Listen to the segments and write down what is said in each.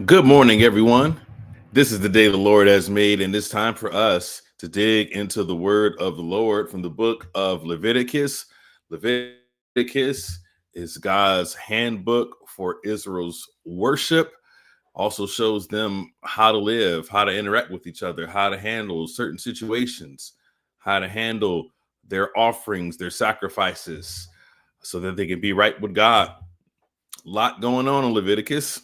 Good morning, everyone. This is the day the Lord has made, and it's time for us to dig into the word of the Lord from the book of Leviticus. Leviticus is God's handbook for Israel's worship, also shows them how to live, how to interact with each other, how to handle certain situations, how to handle their offerings, their sacrifices, so that they can be right with God. A lot going on in Leviticus,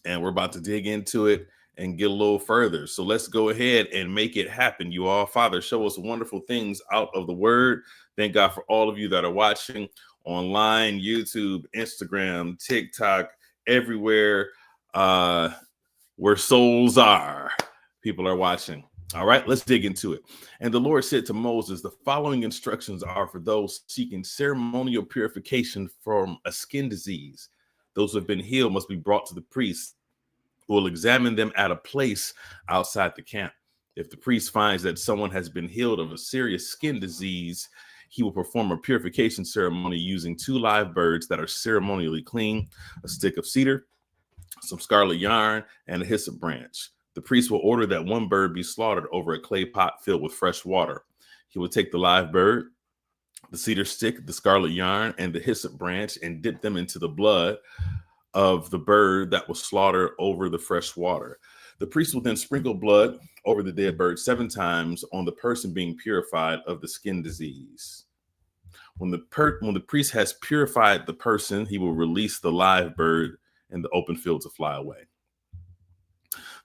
and we're about to dig into it and get a little further. So let's go ahead and make it happen, you all. Father, show us wonderful things out of the word. Thank God for all of you that are watching online, YouTube, Instagram, TikTok, everywhere where souls are. People are watching. All right, let's dig into it. And the Lord said to Moses, the following instructions are for those seeking ceremonial purification from a skin disease. Those who have been healed must be brought to the priest, who will examine them at a place outside the camp. If the priest finds that someone has been healed of a serious skin disease, he will perform a purification ceremony using 2 live birds that are ceremonially clean, a stick of cedar, some scarlet yarn, and a hyssop branch. The priest will order that 1 bird be slaughtered over a clay pot filled with fresh water. He will take the live bird, the cedar stick, the scarlet yarn, and the hyssop branch and dip them into the blood of the bird that was slaughtered over the fresh water. The priest will then sprinkle blood over the dead bird 7 times on the person being purified of the skin disease. When the priest has purified the person, he will release the live bird in the open field to fly away.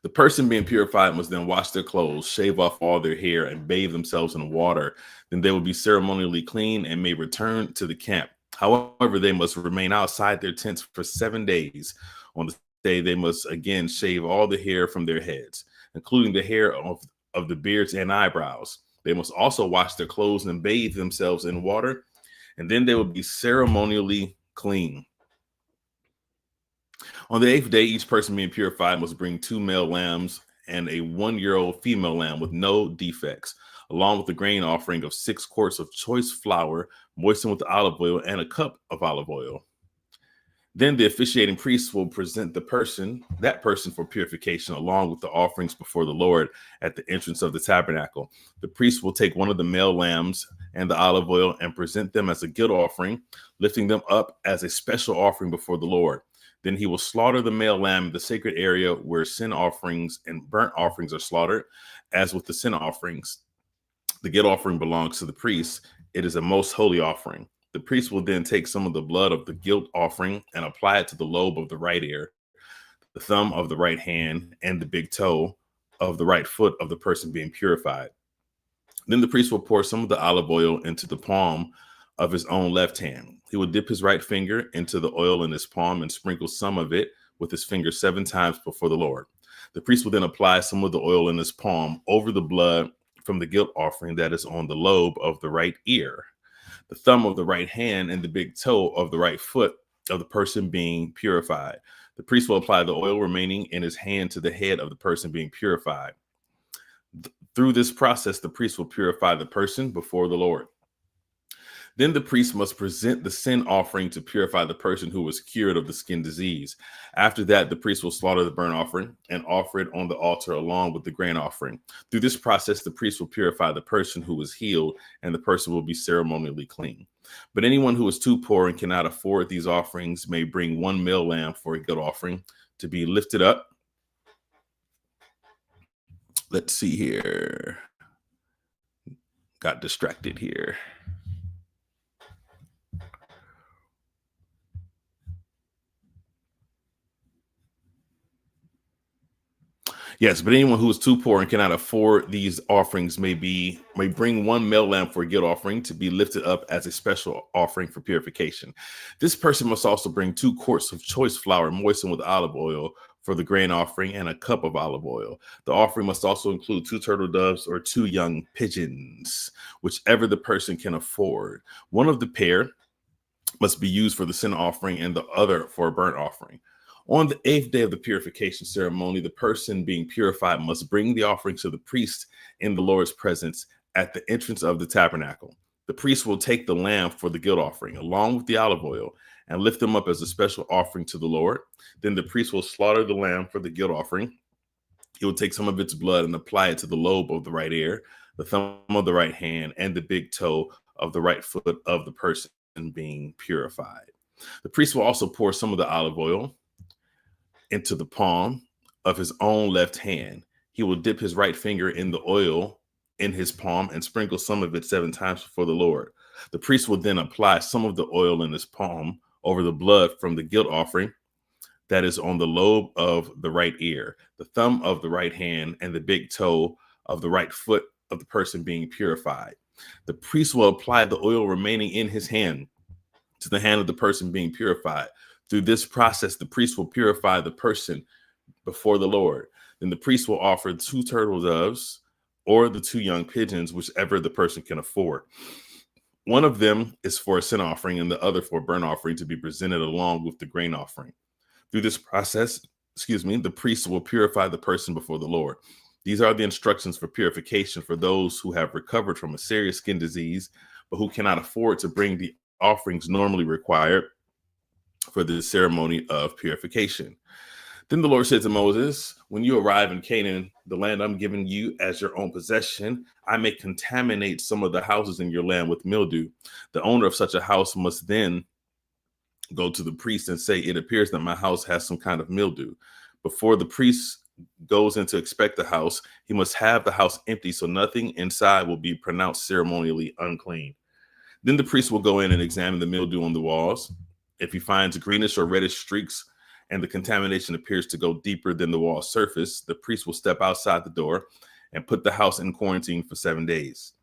The person being purified must then wash their clothes, shave off all their hair, and bathe themselves in water. Then they will be ceremonially clean and may return to the camp. However, they must remain outside their tents for 7 days. On the day, they must again shave all the hair from their heads, including the hair of the beards and eyebrows. They must also wash their clothes and bathe themselves in water, and then they will be ceremonially clean. On the 8th day, each person being purified must bring 2 male lambs and a 1-year-old female lamb with no defects, along with the grain offering of 6 quarts of choice flour moistened with olive oil and a cup of olive oil. Then the officiating priest will present that person for purification, along with the offerings before the Lord at the entrance of the tabernacle. The priest will take one of the male lambs and the olive oil and present them as a guilt offering, lifting them up as a special offering before the Lord. Then he will slaughter the male lamb in the sacred area where sin offerings and burnt offerings are slaughtered. As with the sin offerings, the guilt offering belongs to the priest. It is a most holy offering. The priest will then take some of the blood of the guilt offering and apply it to the lobe of the right ear, the thumb of the right hand, and the big toe of the right foot of the person being purified. Then the priest will pour some of the olive oil into the palm of his own left hand. He will dip his right finger into the oil in his palm and sprinkle some of it with his finger 7 times before the Lord. The priest will then apply some of the oil in his palm over the blood from the guilt offering that is on the lobe of the right ear, the thumb of the right hand, and the big toe of the right foot of the person being purified. The priest will apply the oil remaining in his hand to the head of the person being purified. Through this process, the priest will purify the person before the Lord. Then the priest must present the sin offering to purify the person who was cured of the skin disease. After that, the priest will slaughter the burnt offering and offer it on the altar along with the grain offering. Through this process, the priest will purify the person who was healed, and the person will be ceremonially clean. But anyone who is too poor and cannot afford these offerings may bring 1 male lamb for a guilt offering to be lifted up. Let's see here. Got distracted here. Yes, but anyone who is too poor and cannot afford these offerings may bring 1 male lamb for a guilt offering to be lifted up as a special offering for purification. This person must also bring 2 quarts of choice flour moistened with olive oil for the grain offering and a cup of olive oil. The offering must also include 2 turtle doves or 2 young pigeons, whichever the person can afford. One of the pair must be used for the sin offering and the other for a burnt offering. On the 8th day of the purification ceremony, the person being purified must bring the offerings to the priest in the Lord's presence at the entrance of the tabernacle. The priest will take the lamb for the guilt offering, along with the olive oil, and lift them up as a special offering to the Lord. Then the priest will slaughter the lamb for the guilt offering. He will take some of its blood and apply it to the lobe of the right ear, the thumb of the right hand, and the big toe of the right foot of the person being purified. The priest will also pour some of the olive oil into the palm of his own left hand. He will dip his right finger in the oil in his palm and sprinkle some of it 7 times before the Lord. The priest will then apply some of the oil in his palm over the blood from the guilt offering that is on the lobe of the right ear, the thumb of the right hand, and the big toe of the right foot of the person being purified. The priest will apply the oil remaining in his hand to the hand of the person being purified. Through this process, the priest will purify the person before the Lord. Then the priest will offer 2 turtle doves or the 2 young pigeons, whichever the person can afford. One of them is for a sin offering and the other for a burnt offering to be presented along with the grain offering. Through this process, the priest will purify the person before the Lord. These are the instructions for purification for those who have recovered from a serious skin disease, but who cannot afford to bring the offerings normally required for the ceremony of purification. Then the Lord said to Moses, when you arrive in Canaan, the land I'm giving you as your own possession, I may contaminate some of the houses in your land with mildew. The owner of such a house must then go to the priest and say, it appears that my house has some kind of mildew. Before the priest goes in to inspect the house, he must have the house empty so nothing inside will be pronounced ceremonially unclean. Then the priest will go in and examine the mildew on the walls. If he finds greenish or reddish streaks and the contamination appears to go deeper than the wall surface, the priest will step outside the door and put the house in quarantine for 7 days.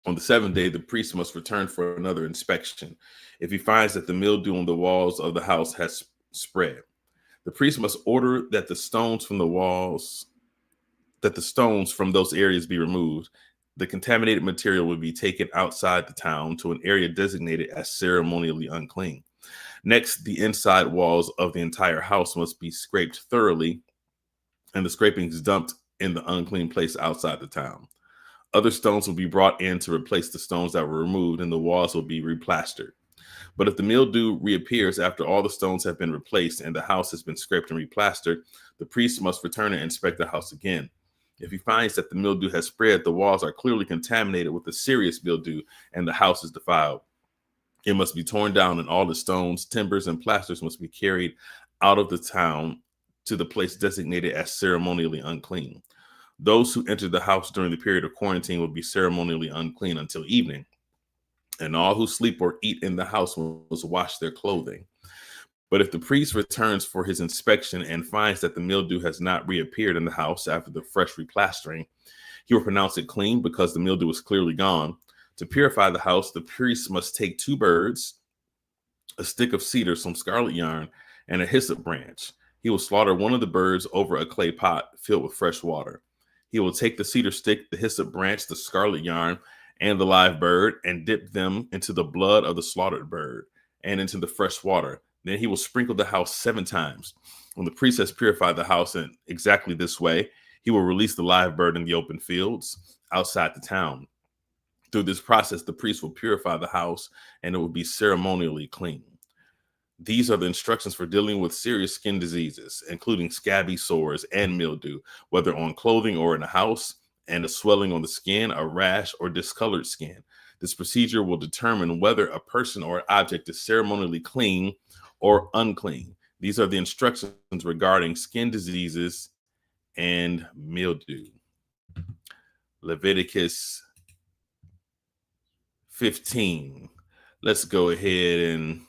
On the 7th day, the priest must return for another inspection. If he finds that the mildew on the walls of the house has spread, the priest must order that the stones from those areas be removed. The contaminated material will be taken outside the town to an area designated as ceremonially unclean. Next, the inside walls of the entire house must be scraped thoroughly, and the scrapings dumped in the unclean place outside the town. Other stones will be brought in to replace the stones that were removed, and the walls will be replastered. But if the mildew reappears after all the stones have been replaced and the house has been scraped and replastered, the priest must return and inspect the house again. If he finds that the mildew has spread, the walls are clearly contaminated with a serious mildew, and the house is defiled. It must be torn down, and all the stones, timbers, and plasters must be carried out of the town to the place designated as ceremonially unclean. Those who enter the house during the period of quarantine will be ceremonially unclean until evening, and all who sleep or eat in the house must wash their clothing. But if the priest returns for his inspection and finds that the mildew has not reappeared in the house after the fresh replastering, he will pronounce it clean because the mildew is clearly gone. To purify the house, the priest must take 2 birds, a stick of cedar, some scarlet yarn, and a hyssop branch. He will slaughter one of the birds over a clay pot filled with fresh water. He will take the cedar stick, the hyssop branch, the scarlet yarn, and the live bird and dip them into the blood of the slaughtered bird and into the fresh water. Then he will sprinkle the house 7 times. When the priest has purified the house in exactly this way, he will release the live bird in the open fields outside the town. Through this process, the priest will purify the house and it will be ceremonially clean. These are the instructions for dealing with serious skin diseases, including scabby sores and mildew, whether on clothing or in a house, and a swelling on the skin, a rash, or discolored skin. This procedure will determine whether a person or object is ceremonially clean or unclean. These are the instructions regarding skin diseases and mildew. Leviticus 15. Let's go ahead and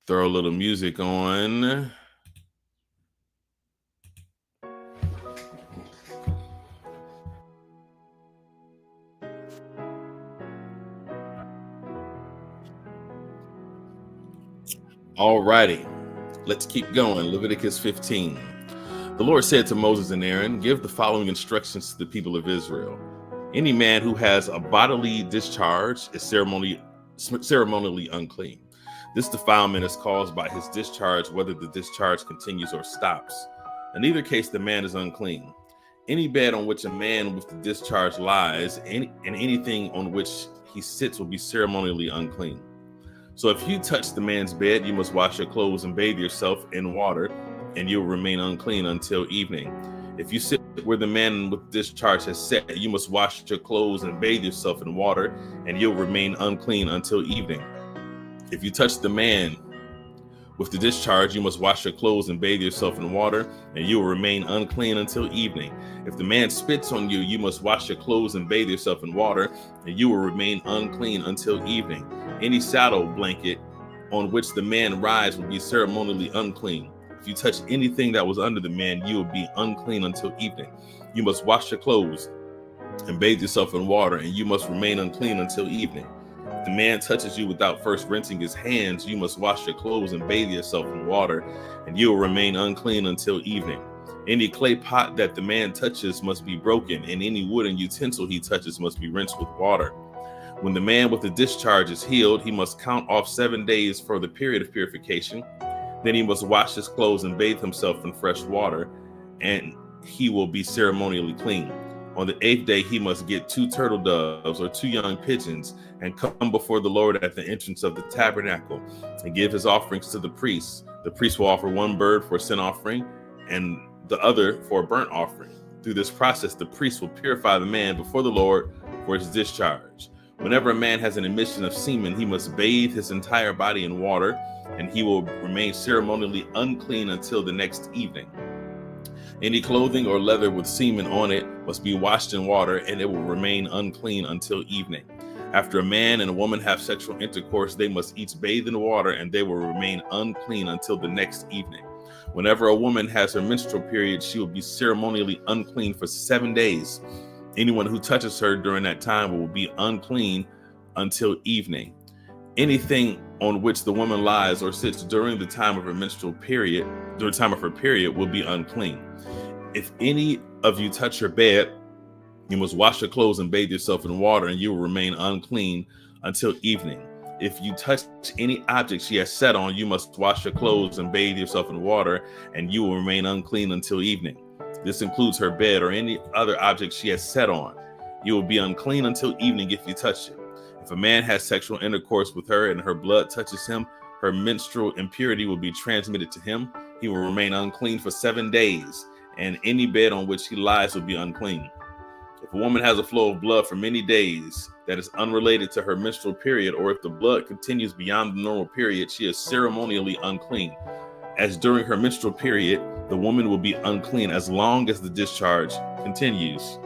throw a little music on. All righty, let's keep going. Leviticus 15. The Lord said to Moses and Aaron, give the following instructions to the people of Israel. Any man who has a bodily discharge is ceremonially unclean. This defilement is caused by his discharge, whether the discharge continues or stops. In either case, the man is unclean. Any bed on which a man with the discharge lies, and anything on which he sits will be ceremonially unclean. So if you touch the man's bed, you must wash your clothes and bathe yourself in water, and you'll remain unclean until evening. If you sit where the man with discharge has sat, you must wash your clothes and bathe yourself in water, and you'll remain unclean until evening. If you touch the man with the discharge, you must wash your clothes and bathe yourself in water, and you will remain unclean until evening. If the man spits on you, you must wash your clothes and bathe yourself in water, and you will remain unclean until evening. Any saddle blanket on which the man rides will be ceremonially unclean. If you touch anything that was under the man, you will be unclean until evening. You must wash your clothes and bathe yourself in water, and you must remain unclean until evening. If the man touches you without first rinsing his hands, you must wash your clothes and bathe yourself in water, and you will remain unclean until evening. Any clay pot that the man touches must be broken, and any wooden utensil he touches must be rinsed with water. When the man with the discharge is healed, he must count off 7 days for the period of purification. Then he must wash his clothes and bathe himself in fresh water, and he will be ceremonially clean. On the 8th day, he must get 2 turtle doves or 2 young pigeons and come before the Lord at the entrance of the tabernacle and give his offerings to the priests. The priest will offer 1 bird for a sin offering and the other for a burnt offering. Through this process, the priest will purify the man before the Lord for his discharge. Whenever a man has an emission of semen, he must bathe his entire body in water, and he will remain ceremonially unclean until the next evening. Any clothing or leather with semen on it must be washed in water, and it will remain unclean until evening. After a man and a woman have sexual intercourse, they must each bathe in water, and they will remain unclean until the next evening. Whenever a woman has her menstrual period, she will be ceremonially unclean for 7 days. Anyone who touches her during that time will be unclean until evening. Anything on which the woman lies or sits during the time of her menstrual period, during the time of her period, will be unclean. If any of you touch her bed, you must wash your clothes and bathe yourself in water, and you will remain unclean until evening. If you touch any object she has sat on, you must wash your clothes and bathe yourself in water, and you will remain unclean until evening. This includes her bed or any other object she has sat on. You will be unclean until evening if you touch it. If a man has sexual intercourse with her and her blood touches him, her menstrual impurity will be transmitted to him. He will remain unclean for 7 days, and any bed on which he lies will be unclean. If a woman has a flow of blood for many days that is unrelated to her menstrual period, or if the blood continues beyond the normal period, she is ceremonially unclean. As during her menstrual period, the woman will be unclean as long as the discharge continues.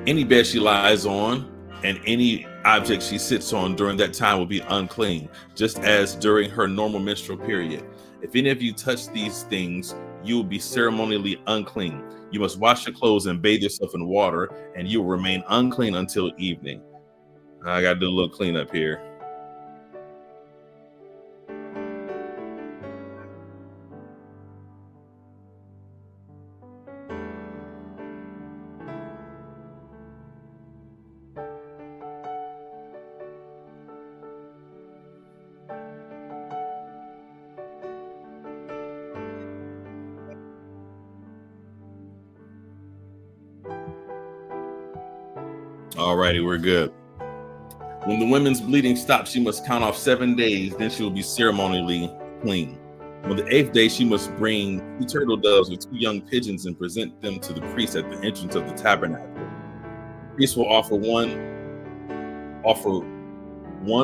Any bed she lies on and any object she sits on during that time will be unclean, just as during her normal menstrual period. If any of you touch these things, you will be ceremonially unclean. You must wash your clothes and bathe yourself in water, and you will remain unclean until evening. I got to do a little cleanup here. Alrighty, we're good. When the woman's bleeding stops, she must count off 7 days, then she will be ceremonially clean. On the 8th day, she must bring 2 turtle doves or 2 young pigeons and present them to the priest at the entrance of the tabernacle. The priest will offer one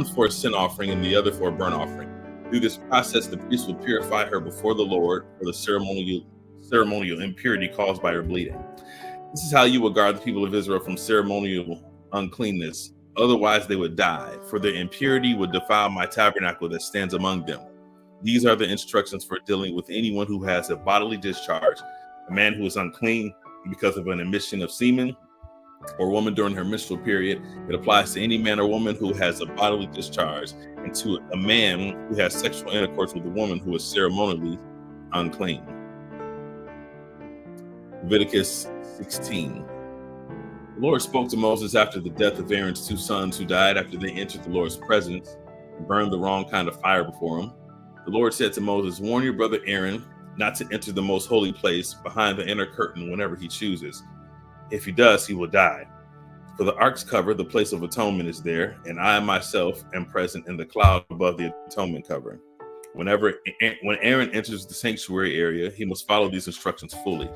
for a sin offering and the other for a burnt offering. Through this process, the priest will purify her before the Lord for the ceremonial impurity caused by her bleeding. This is how you will guard the people of Israel from ceremonial uncleanness. Otherwise, they would die, for their impurity would defile my tabernacle that stands among them. These are the instructions for dealing with anyone who has a bodily discharge, a man who is unclean because of an emission of semen, or a woman during her menstrual period. It applies to any man or woman who has a bodily discharge, and to a man who has sexual intercourse with a woman who is ceremonially unclean. Leviticus 16. The Lord spoke to Moses after the death of Aaron's 2 sons who died after they entered the Lord's presence and burned the wrong kind of fire before him. The Lord said to Moses, "Warn your brother Aaron not to enter the most holy place behind the inner curtain whenever he chooses. If he does, he will die. For the ark's cover, the place of atonement is there, and I myself am present in the cloud above the atonement cover. When Aaron enters the sanctuary area, he must follow these instructions fully.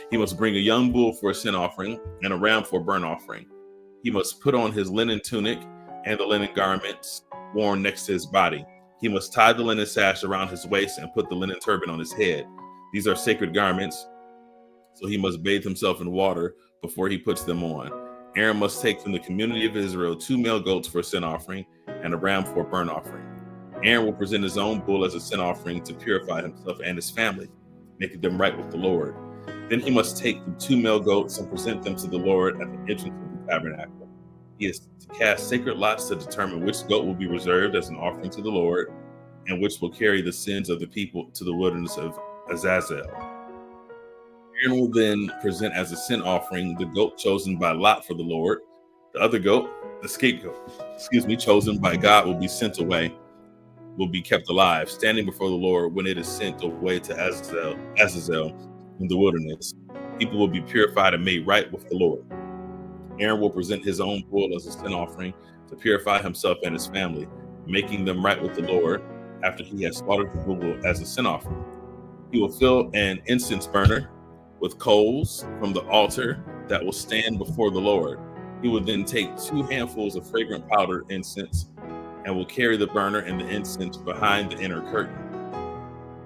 He must bring a young bull for a sin offering and a ram for a burnt offering. He must put on his linen tunic and the linen garments worn next to his body. He must tie the linen sash around his waist and put the linen turban on his head. These are sacred garments, so he must bathe himself in water before he puts them on. Aaron must take from the community of Israel 2 male goats for a sin offering and a ram for a burnt offering. Aaron will present his own bull as a sin offering to purify himself and his family, making them right with the Lord. Then he must take the 2 male goats and present them to the Lord at the entrance of the tabernacle. He is to cast sacred lots to determine which goat will be reserved as an offering to the Lord and which will carry the sins of the people to the wilderness of Azazel. Aaron will then present as a sin offering the goat chosen by lot for the Lord. The other goat, the scapegoat, chosen by God will be kept alive, standing before the Lord when it is sent away to Azazel in the wilderness. People will be purified and made right with the Lord. Aaron will present his own bull as a sin offering to purify himself and his family, making them right with the Lord after he has slaughtered the bull as a sin offering. He will fill an incense burner with coals from the altar that will stand before the Lord. He will then take 2 handfuls of fragrant powdered incense and will carry the burner and the incense behind the inner curtain.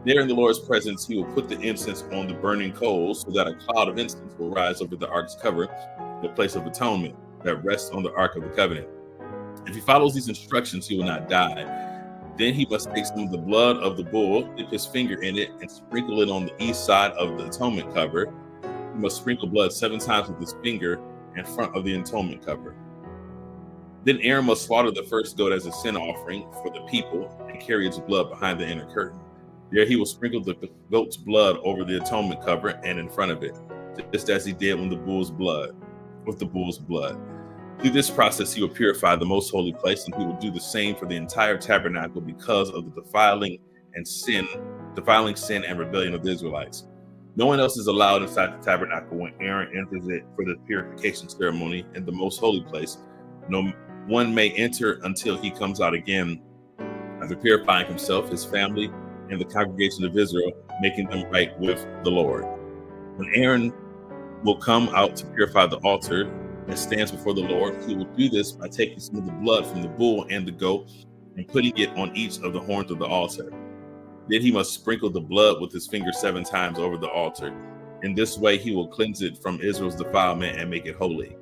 There in the Lord's presence, he will put the incense on the burning coals so that a cloud of incense will rise over the ark's cover, the place of atonement that rests on the ark of the covenant. If he follows these instructions, he will not die. Then he must take some of the blood of the bull, dip his finger in it, and sprinkle it on the east side of the atonement cover. He must sprinkle blood 7 times with his finger in front of the atonement cover. Then Aaron must slaughter the first goat as a sin offering for the people and carry its blood behind the inner curtain. There he will sprinkle the goat's blood over the atonement cover and in front of it, just as he did with the bull's blood. Through this process, he will purify the most holy place, and he will do the same for the entire tabernacle because of the defiling sin and rebellion of the Israelites. No one else is allowed inside the tabernacle when Aaron enters it for the purification ceremony in the most holy place. No one may enter until he comes out again, after purifying himself, his family, and the congregation of Israel, making them right with the Lord. When Aaron will come out to purify the altar and stands before the Lord, he will do this by taking some of the blood from the bull and the goat and putting it on each of the horns of the altar. Then he must sprinkle the blood with his finger 7 times over the altar. In this way, he will cleanse it from Israel's defilement and make it holy.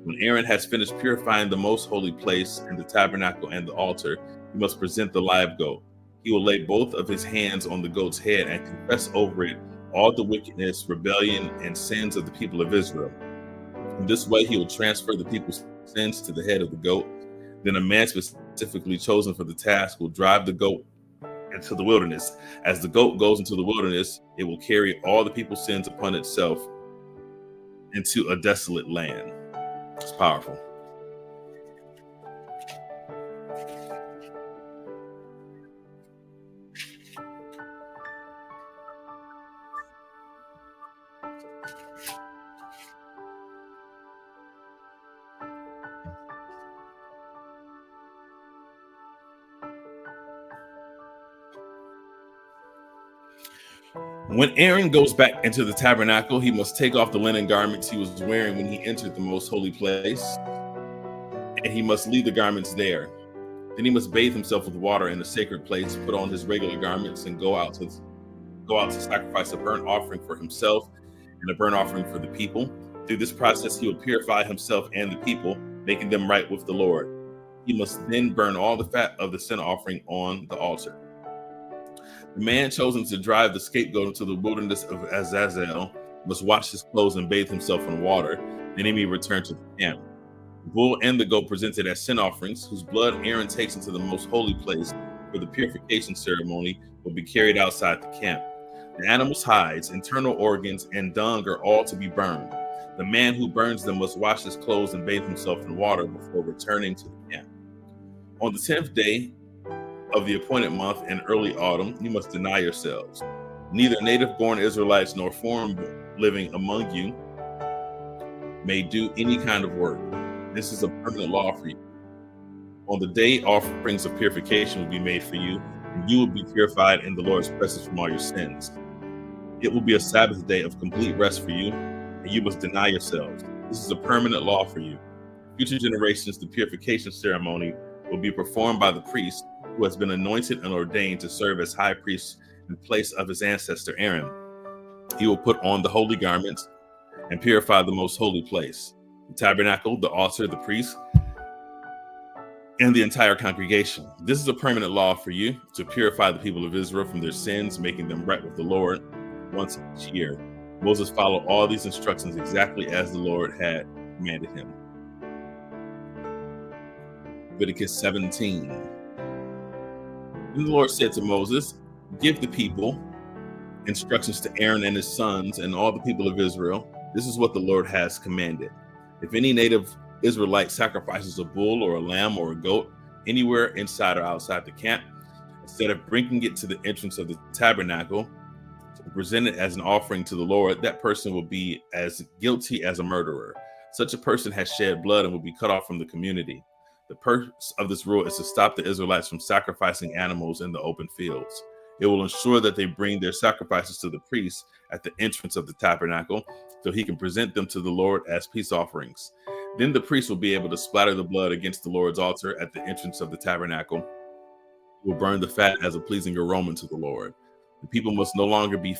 When Aaron has finished purifying the most holy place and the tabernacle and the altar, he must present the live goat. He will lay both of his hands on the goat's head and confess over it all the wickedness, rebellion, and sins of the people of Israel. In this way, he will transfer the people's sins to the head of the goat. Then a man specifically chosen for the task will drive the goat into the wilderness. As the goat goes into the wilderness, it will carry all the people's sins upon itself into a desolate land. It's powerful. When Aaron goes back into the tabernacle, he must take off the linen garments he was wearing when he entered the most holy place, and he must leave the garments there. Then he must bathe himself with water in the sacred place, put on his regular garments, and go out to sacrifice a burnt offering for himself and a burnt offering for the people. Through this process, he will purify himself and the people, making them right with the Lord. He must then burn all the fat of the sin offering on the altar. The man chosen to drive the scapegoat into the wilderness of Azazel must wash his clothes and bathe himself in water. Then he may return to the camp. The bull and the goat presented as sin offerings, whose blood Aaron takes into the most holy place for the purification ceremony, will be carried outside the camp. The animal's hides, internal organs, and dung are all to be burned. The man who burns them must wash his clothes and bathe himself in water before returning to the camp. On the 10th day of the appointed month in early autumn, you must deny yourselves. Neither native-born Israelites nor foreign living among you may do any kind of work. This is a permanent law for you. On the day, offerings of purification will be made for you, and you will be purified in the Lord's presence from all your sins. It will be a Sabbath day of complete rest for you, and you must deny yourselves. This is a permanent law for you. Future generations, the purification ceremony will be performed by the priest who has been anointed and ordained to serve as high priest in place of his ancestor Aaron. He will put on the holy garments and purify the most holy place, the tabernacle, the altar, the priest, and the entire congregation. This is a permanent law for you to purify the people of Israel from their sins, making them right with the Lord once each year. Moses followed all these instructions exactly as the Lord had commanded him. Leviticus 17. Then the Lord said to Moses, give the people instructions to Aaron and his sons and all the people of Israel. This is what the Lord has commanded. If any native Israelite sacrifices a bull or a lamb or a goat anywhere inside or outside the camp, instead of bringing it to the entrance of the tabernacle to present it as an offering to the Lord, that person will be as guilty as a murderer. Such a person has shed blood and will be cut off from the community. The purpose of this rule is to stop the Israelites from sacrificing animals in the open fields. It will ensure that they bring their sacrifices to the priest at the entrance of the tabernacle so he can present them to the Lord as peace offerings. Then the priest will be able to splatter the blood against the Lord's altar at the entrance of the tabernacle. He will burn the fat as a pleasing aroma to the Lord. The people must no longer be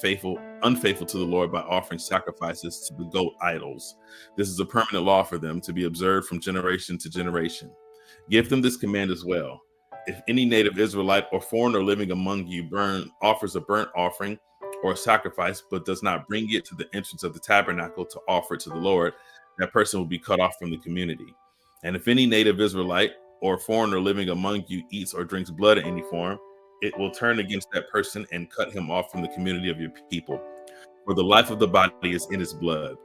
unfaithful to the Lord by offering sacrifices to the goat idols. This is a permanent law for them to be observed from generation to generation. Give them this command as well. If any native Israelite or foreigner living among you offers a burnt offering or a sacrifice, but does not bring it to the entrance of the tabernacle to offer it to the Lord, that person will be cut off from the community. And if any native Israelite or foreigner living among you eats or drinks blood in any form, it will turn against that person and cut him off from the community of your people. For the life of the body is in its blood.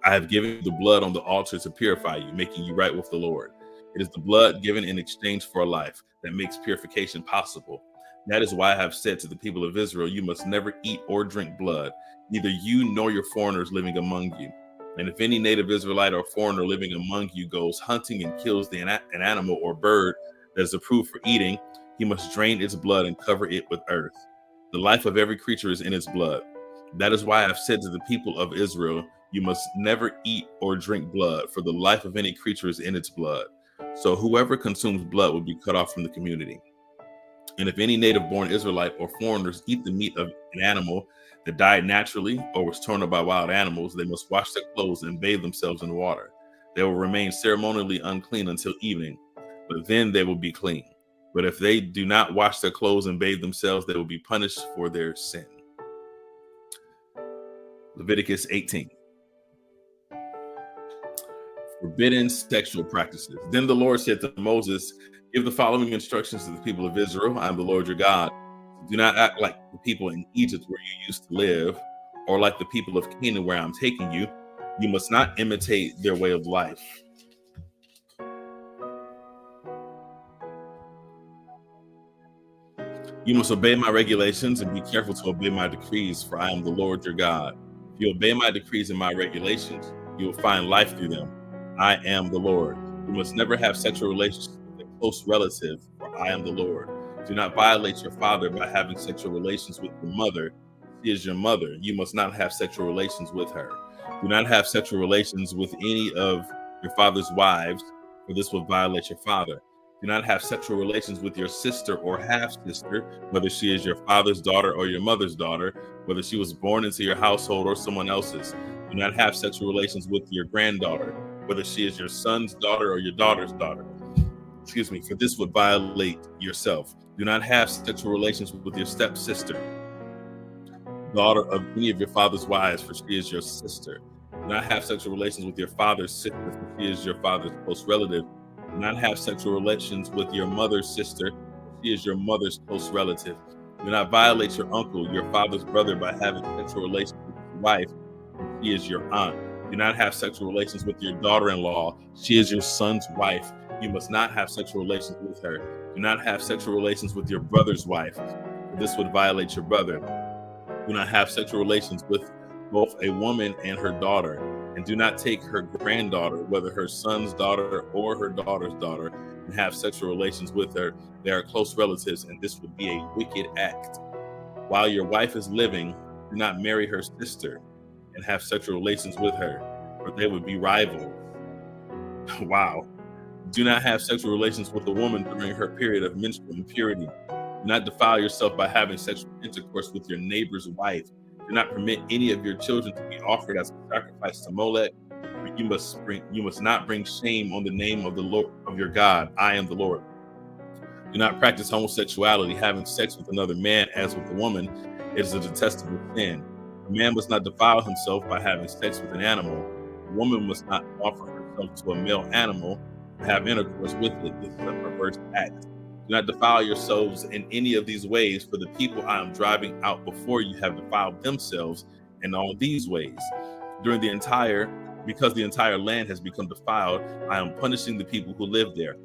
I have given you the blood on the altar to purify you, making you right with the Lord. It is the blood given in exchange for a life that makes purification possible. That is why I have said to the people of Israel, you must never eat or drink blood, neither you nor your foreigners living among you. And if any native Israelite or foreigner living among you goes hunting and kills an animal or bird that is approved for eating, he must drain its blood and cover it with earth. The life of every creature is in its blood. That is why I have said to the people of Israel, you must never eat or drink blood, for the life of any creature is in its blood. So whoever consumes blood will be cut off from the community. And if any native-born Israelite or foreigners eat the meat of an animal that died naturally or was torn up by wild animals, they must wash their clothes and bathe themselves in water. They will remain ceremonially unclean until evening, but then they will be clean. But if they do not wash their clothes and bathe themselves, they will be punished for their sin. Leviticus 18. Forbidden sexual practices. Then the Lord said to Moses, give the following instructions to the people of Israel. I am the Lord your God. Do not act like the people in Egypt where you used to live, or like the people of Canaan where I'm taking you. You must not imitate their way of life. You must obey my regulations and be careful to obey my decrees, for I am the Lord your God. If you obey my decrees and my regulations, you will find life through them. I am the Lord. You must never have sexual relations with a close relative, for I am the Lord. Do not violate your father by having sexual relations with your mother. She is your mother. You must not have sexual relations with her. Do not have sexual relations with any of your father's wives, for this will violate your father. Do not have sexual relations with your sister or half-sister, whether she is your father's daughter or your mother's daughter, whether she was born into your household or someone else's. Do not have sexual relations with your granddaughter, whether she is your son's daughter or your daughter's daughter. For this would violate yourself. Do not have sexual relations with your stepsister, daughter of any of your father's wives, for she is your sister. Do not have sexual relations with your father's sister, for she is your father's close relative. Do not have sexual relations with your mother's sister, for she is your mother's close relative. Do not violate your uncle, your father's brother, by having sexual relations with his wife, for she is your aunt. Do not have sexual relations with your daughter-in-law. She is your son's wife. You must not have sexual relations with her. Do not have sexual relations with your brother's wife. This would violate your brother. Do not have sexual relations with both a woman and her daughter, and do not take her granddaughter, whether her son's daughter or her daughter's daughter, and have sexual relations with her. They are close relatives, and this would be a wicked act. While your wife is living, do not marry her sister and have sexual relations with her, for they would be rivals. Wow. Do not have sexual relations with a woman during her period of menstrual impurity. Do not defile yourself by having sexual intercourse with your neighbor's wife. Do not permit any of your children to be offered as a sacrifice to Molech. You must not bring shame on the name of the Lord of your God. I am the Lord. Do not practice homosexuality, having sex with another man as with a woman. It is a detestable sin. A man must not defile himself by having sex with an animal. A woman must not offer herself to a male animal to have intercourse with it. This is a perverse act. Do not defile yourselves in any of these ways, for the people I am driving out before you have defiled themselves in all these ways. Because the entire land has become defiled, I am punishing the people who live there.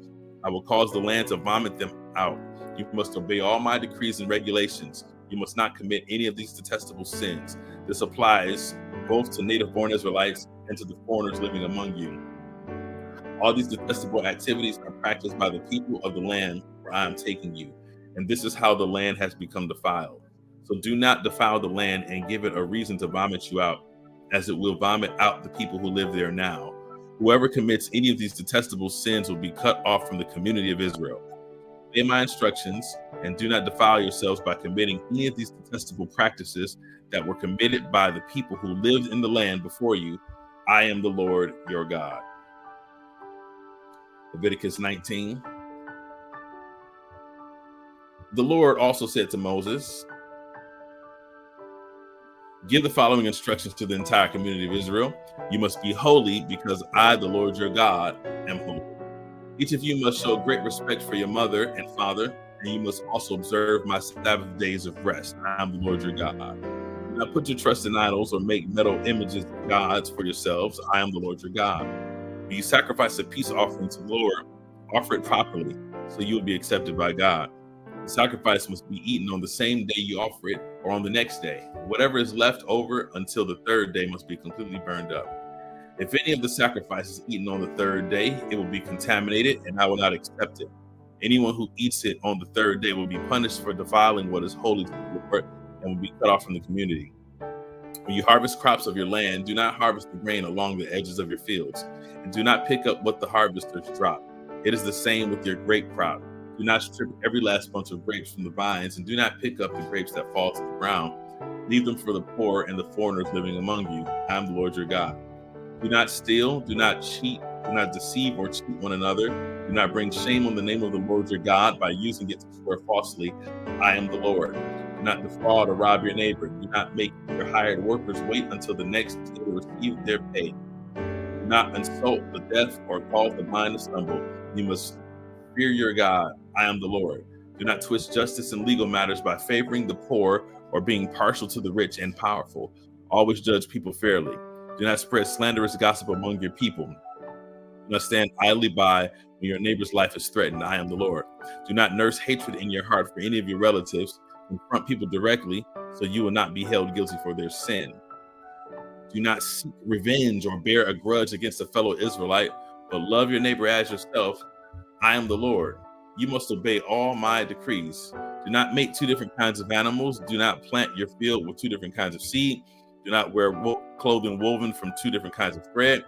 I will cause the land to vomit them out. You must obey all my decrees and regulations. You must not commit any of these detestable sins. This applies both to native-born Israelites and to the foreigners living among you. All these detestable activities are practiced by the people of the land where I am taking you, and this is how the land has become defiled. So do not defile the land and give it a reason to vomit you out, as it will vomit out the people who live there now. Whoever commits any of these detestable sins will be cut off from the community of Israel. Obey my instructions and do not defile yourselves by committing any of these detestable practices that were committed by the people who lived in the land before you. I am the Lord your God. Leviticus 19. The Lord also said to Moses, give the following instructions to the entire community of Israel. You must be holy because I, the Lord your God, am holy. Each of you must show great respect for your mother and father, and you must also observe my Sabbath days of rest. I am the Lord your God. Do not put your trust in idols or make metal images of gods for yourselves. I am the Lord your God. When you sacrifice a peace offering to the Lord, offer it properly, so you will be accepted by God. The sacrifice must be eaten on the same day you offer it or on the next day. Whatever is left over until the third day must be completely burned up. If any of the sacrifice is eaten on the third day, it will be contaminated and I will not accept it. Anyone who eats it on the third day will be punished for defiling what is holy to the Lord and will be cut off from the community. When you harvest crops of your land, do not harvest the grain along the edges of your fields, and do not pick up what the harvesters drop. It is the same with your grape crop. Do not strip every last bunch of grapes from the vines, and do not pick up the grapes that fall to the ground. Leave them for the poor and the foreigners living among you. I am the Lord your God. Do not steal, do not cheat, do not deceive or cheat one another. Do not bring shame on the name of the Lord your God by using it to swear falsely. I am the Lord. Do not defraud or rob your neighbor. Do not make your hired workers wait until the next day to receive their pay. Do not insult the deaf or cause the blind to stumble. You must fear your God. I am the Lord. Do not twist justice in legal matters by favoring the poor or being partial to the rich and powerful. Always judge people fairly. Do not spread slanderous gossip among your people. Do not stand idly by when your neighbor's life is threatened. I am the Lord. Do not nurse hatred in your heart for any of your relatives. Confront people directly so you will not be held guilty for their sin. Do not seek revenge or bear a grudge against a fellow Israelite, but love your neighbor as yourself. I am the Lord. You must obey all my decrees. Do not make two different kinds of animals. Do not plant your field with two different kinds of seed. Do not wear clothing woven from two different kinds of thread.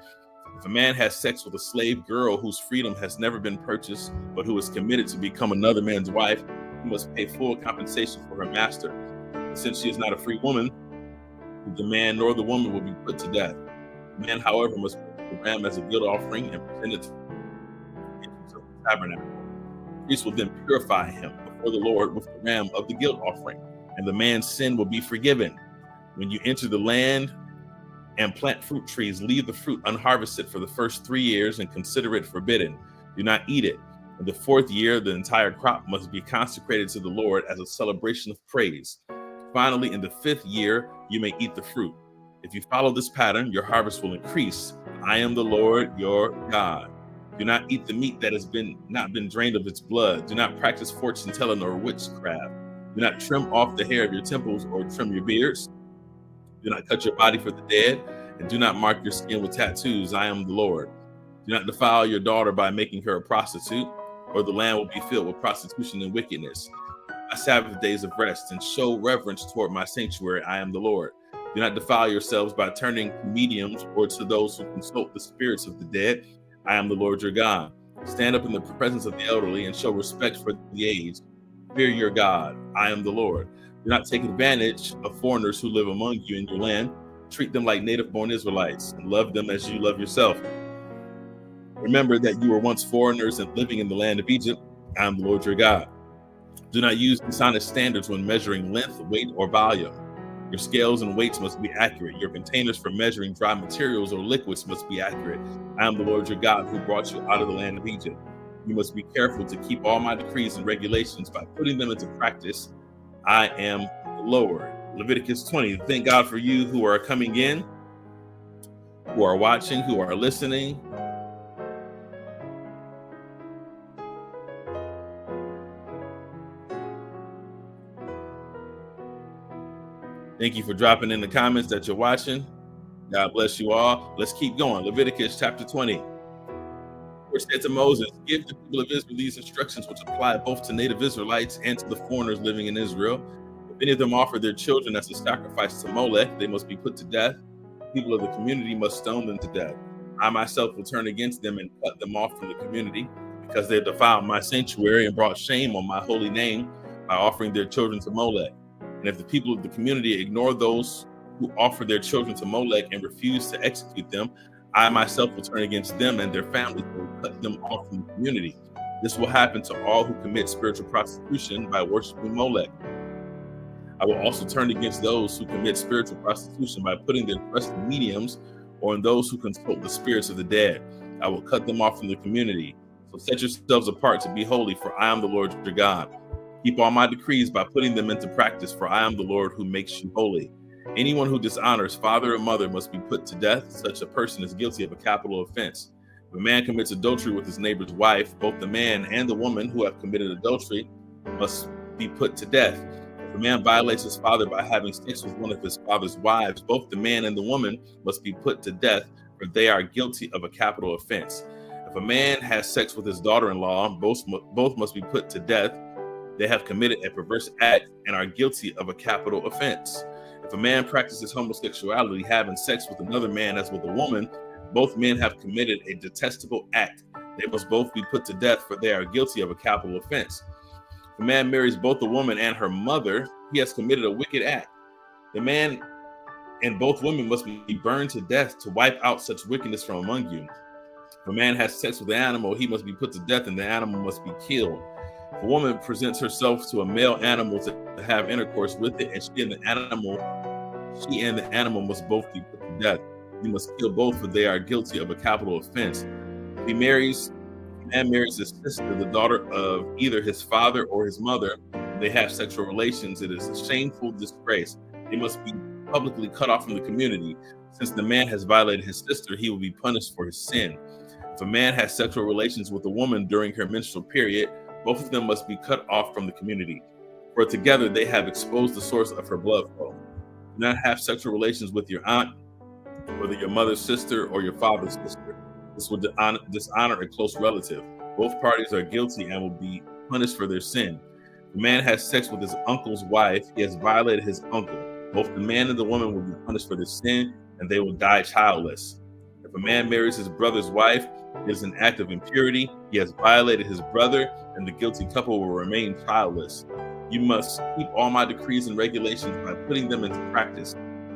If a man has sex with a slave girl whose freedom has never been purchased, but who is committed to become another man's wife, he must pay full compensation for her master. And since she is not a free woman, the man nor the woman will be put to death. The man, however, must put the ram as a guilt offering and present it to the tabernacle. The priest will then purify him before the Lord with the ram of the guilt offering, and the man's sin will be forgiven. When you enter the land and plant fruit trees, leave the fruit unharvested for the first 3 years and consider it forbidden. Do not eat it. In the 4th year, the entire crop must be consecrated to the Lord as a celebration of praise. Finally, in the 5th year, you may eat the fruit. If you follow this pattern, your harvest will increase. I am the Lord your God. Do not eat the meat that has not been drained of its blood. Do not practice fortune telling or witchcraft. Do not trim off the hair of your temples or trim your beards. Do not cut your body for the dead, and do not mark your skin with tattoos. I am the Lord. Do not defile your daughter by making her a prostitute, or the land will be filled with prostitution and wickedness. My Sabbath days of rest, and show reverence toward my sanctuary. I am the Lord. Do not defile yourselves by turning to mediums or to those who consult the spirits of the dead. I am the Lord your God. Stand up in the presence of the elderly and show respect for the aged. Fear your God. I am the Lord. Do not take advantage of foreigners who live among you in your land. Treat them like native-born Israelites and love them as you love yourself. Remember that you were once foreigners and living in the land of Egypt. I am the Lord your God. Do not use dishonest standards when measuring length, weight, or volume. Your scales and weights must be accurate. Your containers for measuring dry materials or liquids must be accurate. I am the Lord your God who brought you out of the land of Egypt. You must be careful to keep all my decrees and regulations by putting them into practice. I am the Lord. Leviticus 20. Thank God for you who are coming in, who are watching, who are listening. Thank you for dropping in the comments that you're watching. God bless you all. Let's keep going. Leviticus chapter 20. Which said to Moses, give the people of Israel these instructions which apply both to native Israelites and to the foreigners living in Israel. If any of them offer their children as a sacrifice to Molech, they must be put to death. People of the community must stone them to death. I myself will turn against them and cut them off from the community, because they have defiled my sanctuary and brought shame on my holy name by offering their children to Molech. And if the people of the community ignore those who offer their children to Molech and refuse to execute them, I myself will turn against them and their families and will cut them off from the community. This will happen to all who commit spiritual prostitution by worshiping Molech. I will also turn against those who commit spiritual prostitution by putting their trust in mediums or in those who consult the spirits of the dead. I will cut them off from the community. So set yourselves apart to be holy, for I am the Lord your God. Keep all my decrees by putting them into practice, for I am the Lord who makes you holy. Anyone who dishonors father or mother must be put to death. Such a person is guilty of a capital offense. If a man commits adultery with his neighbor's wife, both the man and the woman who have committed adultery must be put to death. If a man violates his father by having sex with one of his father's wives, both the man and the woman must be put to death, for they are guilty of a capital offense. If a man has sex with his daughter-in-law, both must be put to death. They have committed a perverse act and are guilty of a capital offense. If a man practices homosexuality, having sex with another man as with a woman, both men have committed a detestable act. They must both be put to death, for they are guilty of a capital offense. If a man marries both the woman and her mother, he has committed a wicked act. The man and both women must be burned to death to wipe out such wickedness from among you. If a man has sex with an animal, he must be put to death, and the animal must be killed. If a woman presents herself to a male animal to have intercourse with it, and she and the animal must both be put to death. You must kill both, for they are guilty of a capital offense. If a man marries his sister, the daughter of either his father or his mother, and they have sexual relations, it is a shameful disgrace. They must be publicly cut off from the community. Since the man has violated his sister, he will be punished for his sin. If a man has sexual relations with a woman during her menstrual period, both of them must be cut off from the community, for together they have exposed the source of her blood flow. Do not have sexual relations with your aunt, whether your mother's sister or your father's sister. This will dishonor a close relative. Both parties are guilty and will be punished for their sin. If a man has sex with his uncle's wife, he has violated his uncle. Both the man and the woman will be punished for their sin, and they will die childless. If a man marries his brother's wife, it is an act of impurity. He has violated his brother, and the guilty couple will remain childless. You must keep all my decrees and regulations by putting them into practice.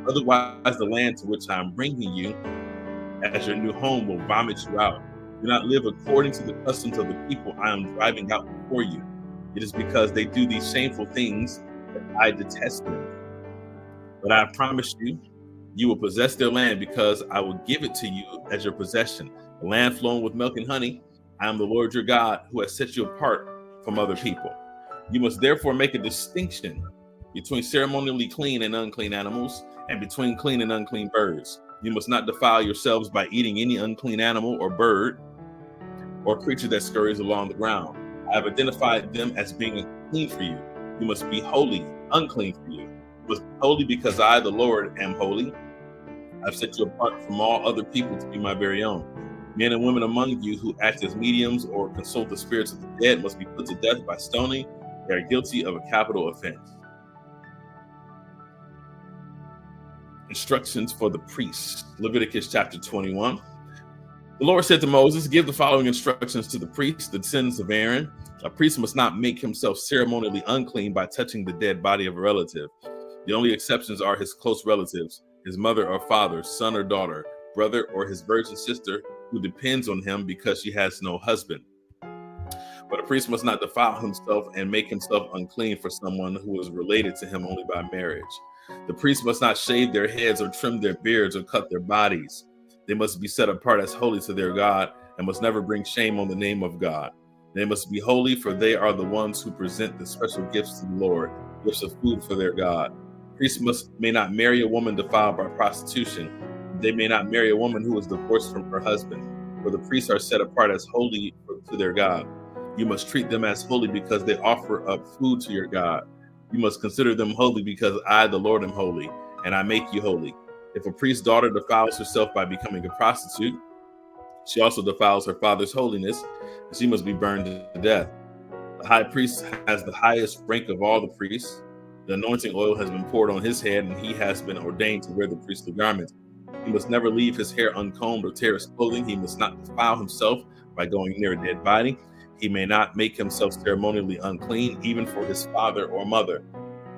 Otherwise, the land to which I am bringing you as your new home will vomit you out. Do not live according to the customs of the people I am driving out before you. It is because they do these shameful things that I detest them. But I promise you, you will possess their land, because I will give it to you as your possession, a land flowing with milk and honey. I am the Lord your God, who has set you apart from other people. You must therefore make a distinction between ceremonially clean and unclean animals, and between clean and unclean birds. You must not defile yourselves by eating any unclean animal or bird or creature that scurries along the ground. I have identified them as being unclean for you. You must be holy, unclean for you. You must be holy, because I, the Lord, am holy. I've set you apart from all other people to be my very own. Men and women among you who act as mediums or consult the spirits of the dead must be put to death by stoning. They are guilty of a capital offense. Instructions for the priests. Leviticus chapter 21. The Lord said to Moses, give the following instructions to the priests, the descendants of Aaron. A priest must not make himself ceremonially unclean by touching the dead body of a relative. The only exceptions are his close relatives, his mother or father, son or daughter, brother, or his virgin sister who depends on him because she has no husband. But a priest must not defile himself and make himself unclean for someone who is related to him only by marriage. The priest must not shave their heads or trim their beards or cut their bodies. They must be set apart as holy to their God and must never bring shame on the name of God. They must be holy, for they are the ones who present the special gifts to the Lord, gifts of food for their God. Priests may not marry a woman defiled by prostitution. They may not marry a woman who is divorced from her husband, for the priests are set apart as holy to their God. You must treat them as holy because they offer up food to your God. You must consider them holy because I, the Lord, am holy, and I make you holy. If a priest's daughter defiles herself by becoming a prostitute, she also defiles her father's holiness, and she must be burned to death. The high priest has the highest rank of all the priests. The anointing oil has been poured on his head, and he has been ordained to wear the priestly garments. He must never leave his hair uncombed or tear his clothing. He must not defile himself by going near a dead body. He may not make himself ceremonially unclean, even for his father or mother.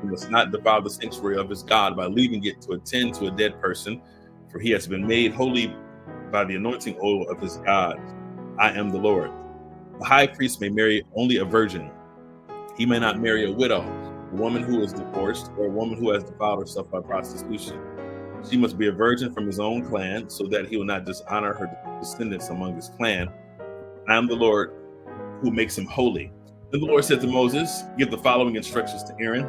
He must not defile the sanctuary of his God by leaving it to attend to a dead person, for he has been made holy by the anointing oil of his God. I am the Lord. The high priest may marry only a virgin. He may not marry a widow, a woman who is divorced, or a woman who has defiled herself by prostitution. She must be a virgin from his own clan, so that he will not dishonor her descendants among his clan. I am the Lord who makes him holy. Then the Lord said to Moses, give the following instructions to Aaron.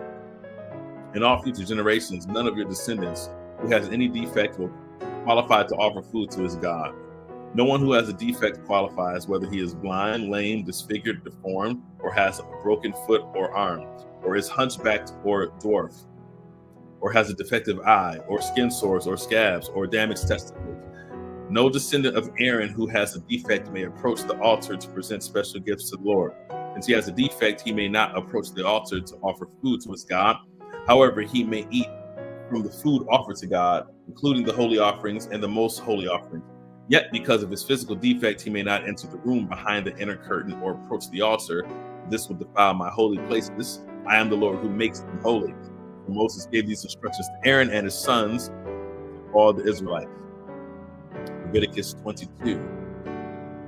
In all future generations, none of your descendants who has any defect will qualify to offer food to his God. No one who has a defect qualifies, whether he is blind, lame, disfigured, deformed, or has a broken foot or arm, or is hunchbacked or dwarf, or has a defective eye, or skin sores, or scabs, or damaged testicles. No descendant of Aaron who has a defect may approach the altar to present special gifts to the Lord. Since he has a defect, he may not approach the altar to offer food to his God. However, he may eat from the food offered to God, including the holy offerings and the most holy offerings. Yet, because of his physical defect, he may not enter the room behind the inner curtain or approach the altar. This will defile my holy places. I am the Lord who makes them holy. And Moses gave these instructions to Aaron and his sons, all the Israelites. Leviticus 22.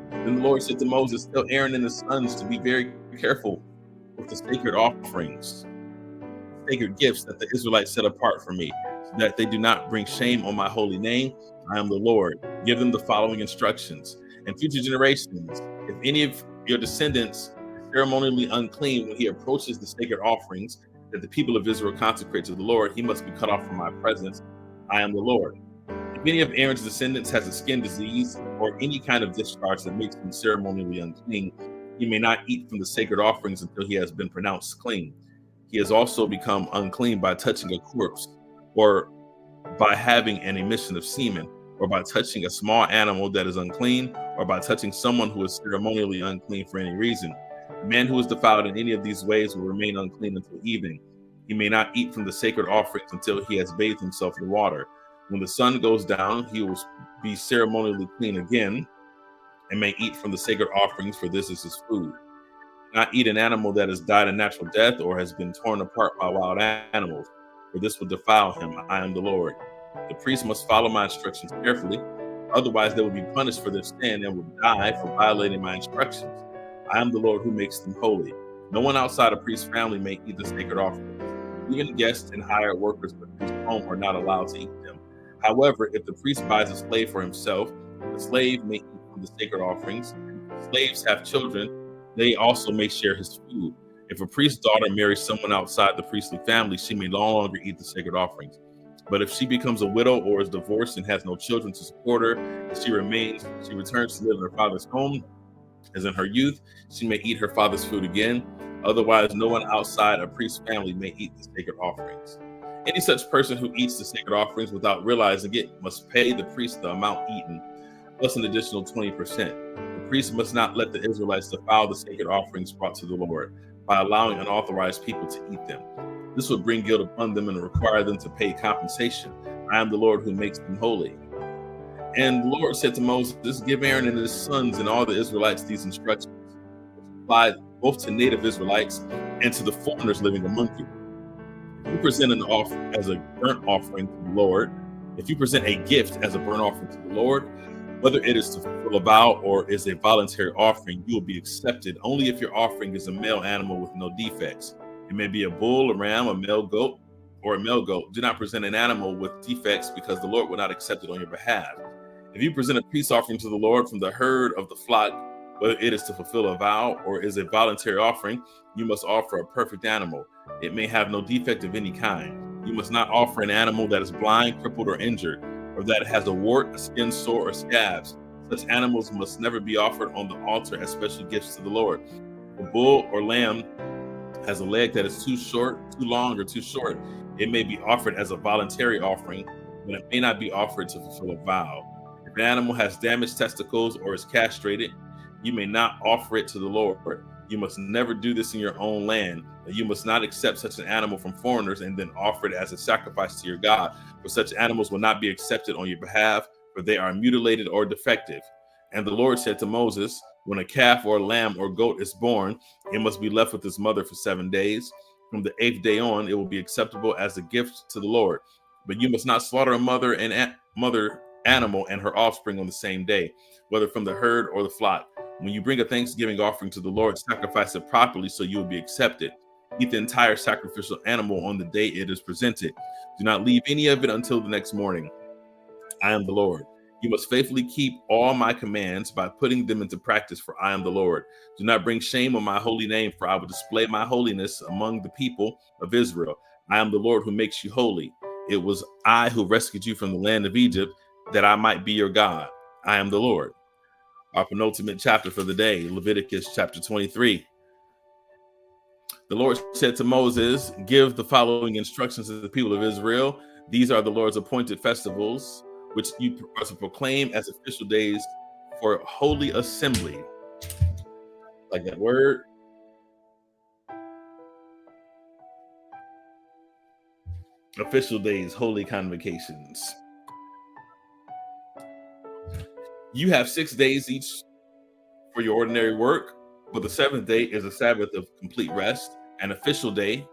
Then the Lord said to Moses, tell Aaron and his sons to be very careful with the sacred offerings, sacred gifts that the Israelites set apart for me, so that they do not bring shame on my holy name. I am the Lord. Give them the following instructions. In future generations, if any of your descendants is ceremonially unclean when he approaches the sacred offerings that the people of Israel consecrate to the Lord, he must be cut off from my presence. I am the Lord. If any of Aaron's descendants has a skin disease or any kind of discharge that makes him ceremonially unclean, he may not eat from the sacred offerings until he has been pronounced clean. He has also become unclean by touching a corpse, or by having an emission of semen, or by touching a small animal that is unclean, or by touching someone who is ceremonially unclean for any reason. A man who is defiled in any of these ways will remain unclean until evening. He may not eat from the sacred offerings until he has bathed himself in water. When the sun goes down, he will be ceremonially clean again and may eat from the sacred offerings, for this is his food. Not eat an animal that has died a natural death or has been torn apart by wild animals, for this will defile him. I am the Lord. The priest must follow my instructions carefully, otherwise they will be punished for their sin and will die for violating my instructions. I am the Lord who makes them holy. No one outside a priest's family may eat the sacred offerings. Even guests and hired workers at the priest's home are not allowed to eat them. However, if the priest buys a slave for himself, the slave may eat from the sacred offerings. If slaves have children, they also may share his food. If a priest's daughter marries someone outside the priestly family, she may no longer eat the sacred offerings. But if she becomes a widow or is divorced and has no children to support her, and she returns to live in her father's home, as in her youth, she may eat her father's food again. Otherwise, no one outside a priest's family may eat the sacred offerings. Any such person who eats the sacred offerings without realizing it must pay the priest the amount eaten, plus an additional 20%. The priest must not let the Israelites defile the sacred offerings brought to the Lord by allowing unauthorized people to eat them. This would bring guilt upon them and require them to pay compensation. I am the Lord who makes them holy. And the Lord said to Moses, give Aaron and his sons and all the Israelites these instructions, which apply both to native Israelites and to the foreigners living among you. If you present an offering as a burnt offering to the Lord, if you present a gift as a burnt offering to the Lord, whether it is to fulfill a vow or is a voluntary offering, you will be accepted only if your offering is a male animal with no defects. It may be a bull, a ram, a male goat, or a male goat. Do not present an animal with defects because the Lord will not accept it on your behalf. If you present a peace offering to the Lord from the herd of the flock, whether it is to fulfill a vow or is a voluntary offering, you must offer a perfect animal. It may have no defect of any kind. You must not offer an animal that is blind, crippled, or injured, or that has a wart, a skin sore, or scabs. Such animals must never be offered on the altar as special gifts to the Lord. The bull or lamb has a leg that is too short, too long, or too short. It may be offered as a voluntary offering, but it may not be offered to fulfill a vow. If an animal has damaged testicles or is castrated, you may not offer it to the Lord. You must never do this in your own land. You must not accept such an animal from foreigners and then offer it as a sacrifice to your God, for such animals will not be accepted on your behalf, for they are mutilated or defective. And the Lord said to Moses, when a calf or a lamb or goat is born, it must be left with its mother for 7 days. From the 8th day on, it will be acceptable as a gift to the Lord. But you must not slaughter a mother animal and her offspring on the same day, whether from the herd or the flock. When you bring a thanksgiving offering to the Lord, sacrifice it properly so you will be accepted. Eat the entire sacrificial animal on the day it is presented. Do not leave any of it until the next morning. I am the Lord. You must faithfully keep all my commands by putting them into practice, for I am the Lord. Do not bring shame on my holy name, for I will display my holiness among the people of Israel. I am the Lord who makes you holy. It was I who rescued you from the land of Egypt, that I might be your God. I am the Lord. Our penultimate chapter for the day, Leviticus chapter 23. The Lord said to Moses, give the following instructions to the people of Israel. These are the Lord's appointed festivals, which you are to proclaim as official days for holy assembly. Like that word. Official days, holy convocations. You have 6 days each for your ordinary work, but the 7th day is a Sabbath of complete rest, an official day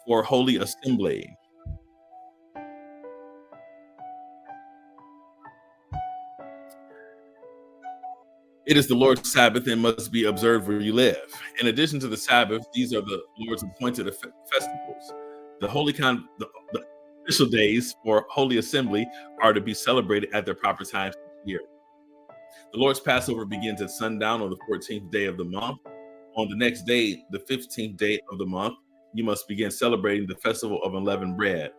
for holy assembly. It is the Lord's Sabbath and must be observed where you live. In addition to the Sabbath, these are the Lord's appointed festivals. The official days for holy assembly are to be celebrated at their proper times each year. The Lord's Passover begins at sundown on the 14th day of the month. On the next day, the 15th day of the month, you must begin celebrating the festival of unleavened bread.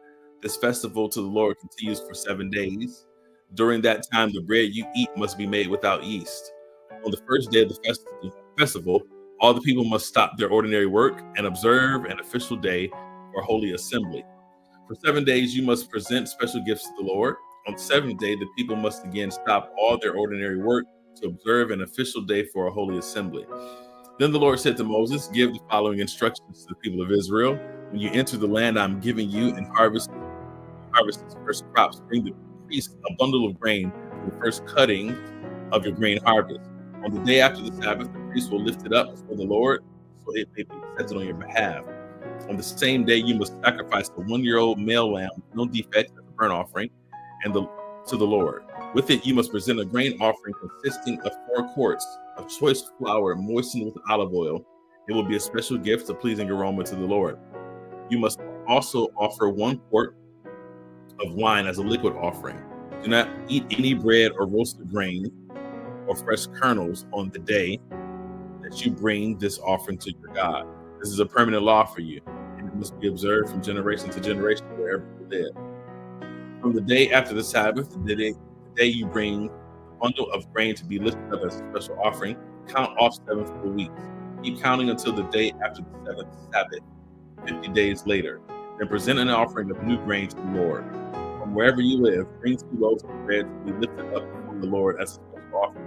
This festival to the Lord continues for 7 days. During that time, the bread you eat must be made without yeast. On the first day of the festival, all the people must stop their ordinary work and observe an official day for holy assembly. For 7 days, you must present special gifts to the Lord. On the 7th day, the people must again stop all their ordinary work to observe an official day for a holy assembly. Then the Lord said to Moses, give the following instructions to the people of Israel. When you enter the land I'm giving you and harvest its first crops, bring the priest a bundle of grain for the first cutting of your grain harvest. On the day after the Sabbath, the priest will lift it up before the Lord, so it may be accepted on your behalf. On the same day, you must sacrifice the 1-year-old male lamb with no defects as a burnt offering to the Lord. With it, you must present a grain offering consisting of 4 quarts of choice flour moistened with olive oil. It will be a special gift, a pleasing aroma to the Lord. You must also offer 1 quart of wine as a liquid offering. Do not eat any bread or roasted grain or fresh kernels on the day that you bring this offering to your God. This is a permanent law for you, and it must be observed from generation to generation wherever you live. From the day after the Sabbath, the day you bring a bundle of grain to be lifted up as a special offering, count off 7 full weeks. Keep counting until the day after the 7th Sabbath, 50 days later. Then present an offering of new grain to the Lord. From wherever you live, bring 2 loaves of bread to be lifted up before the Lord as a special offering.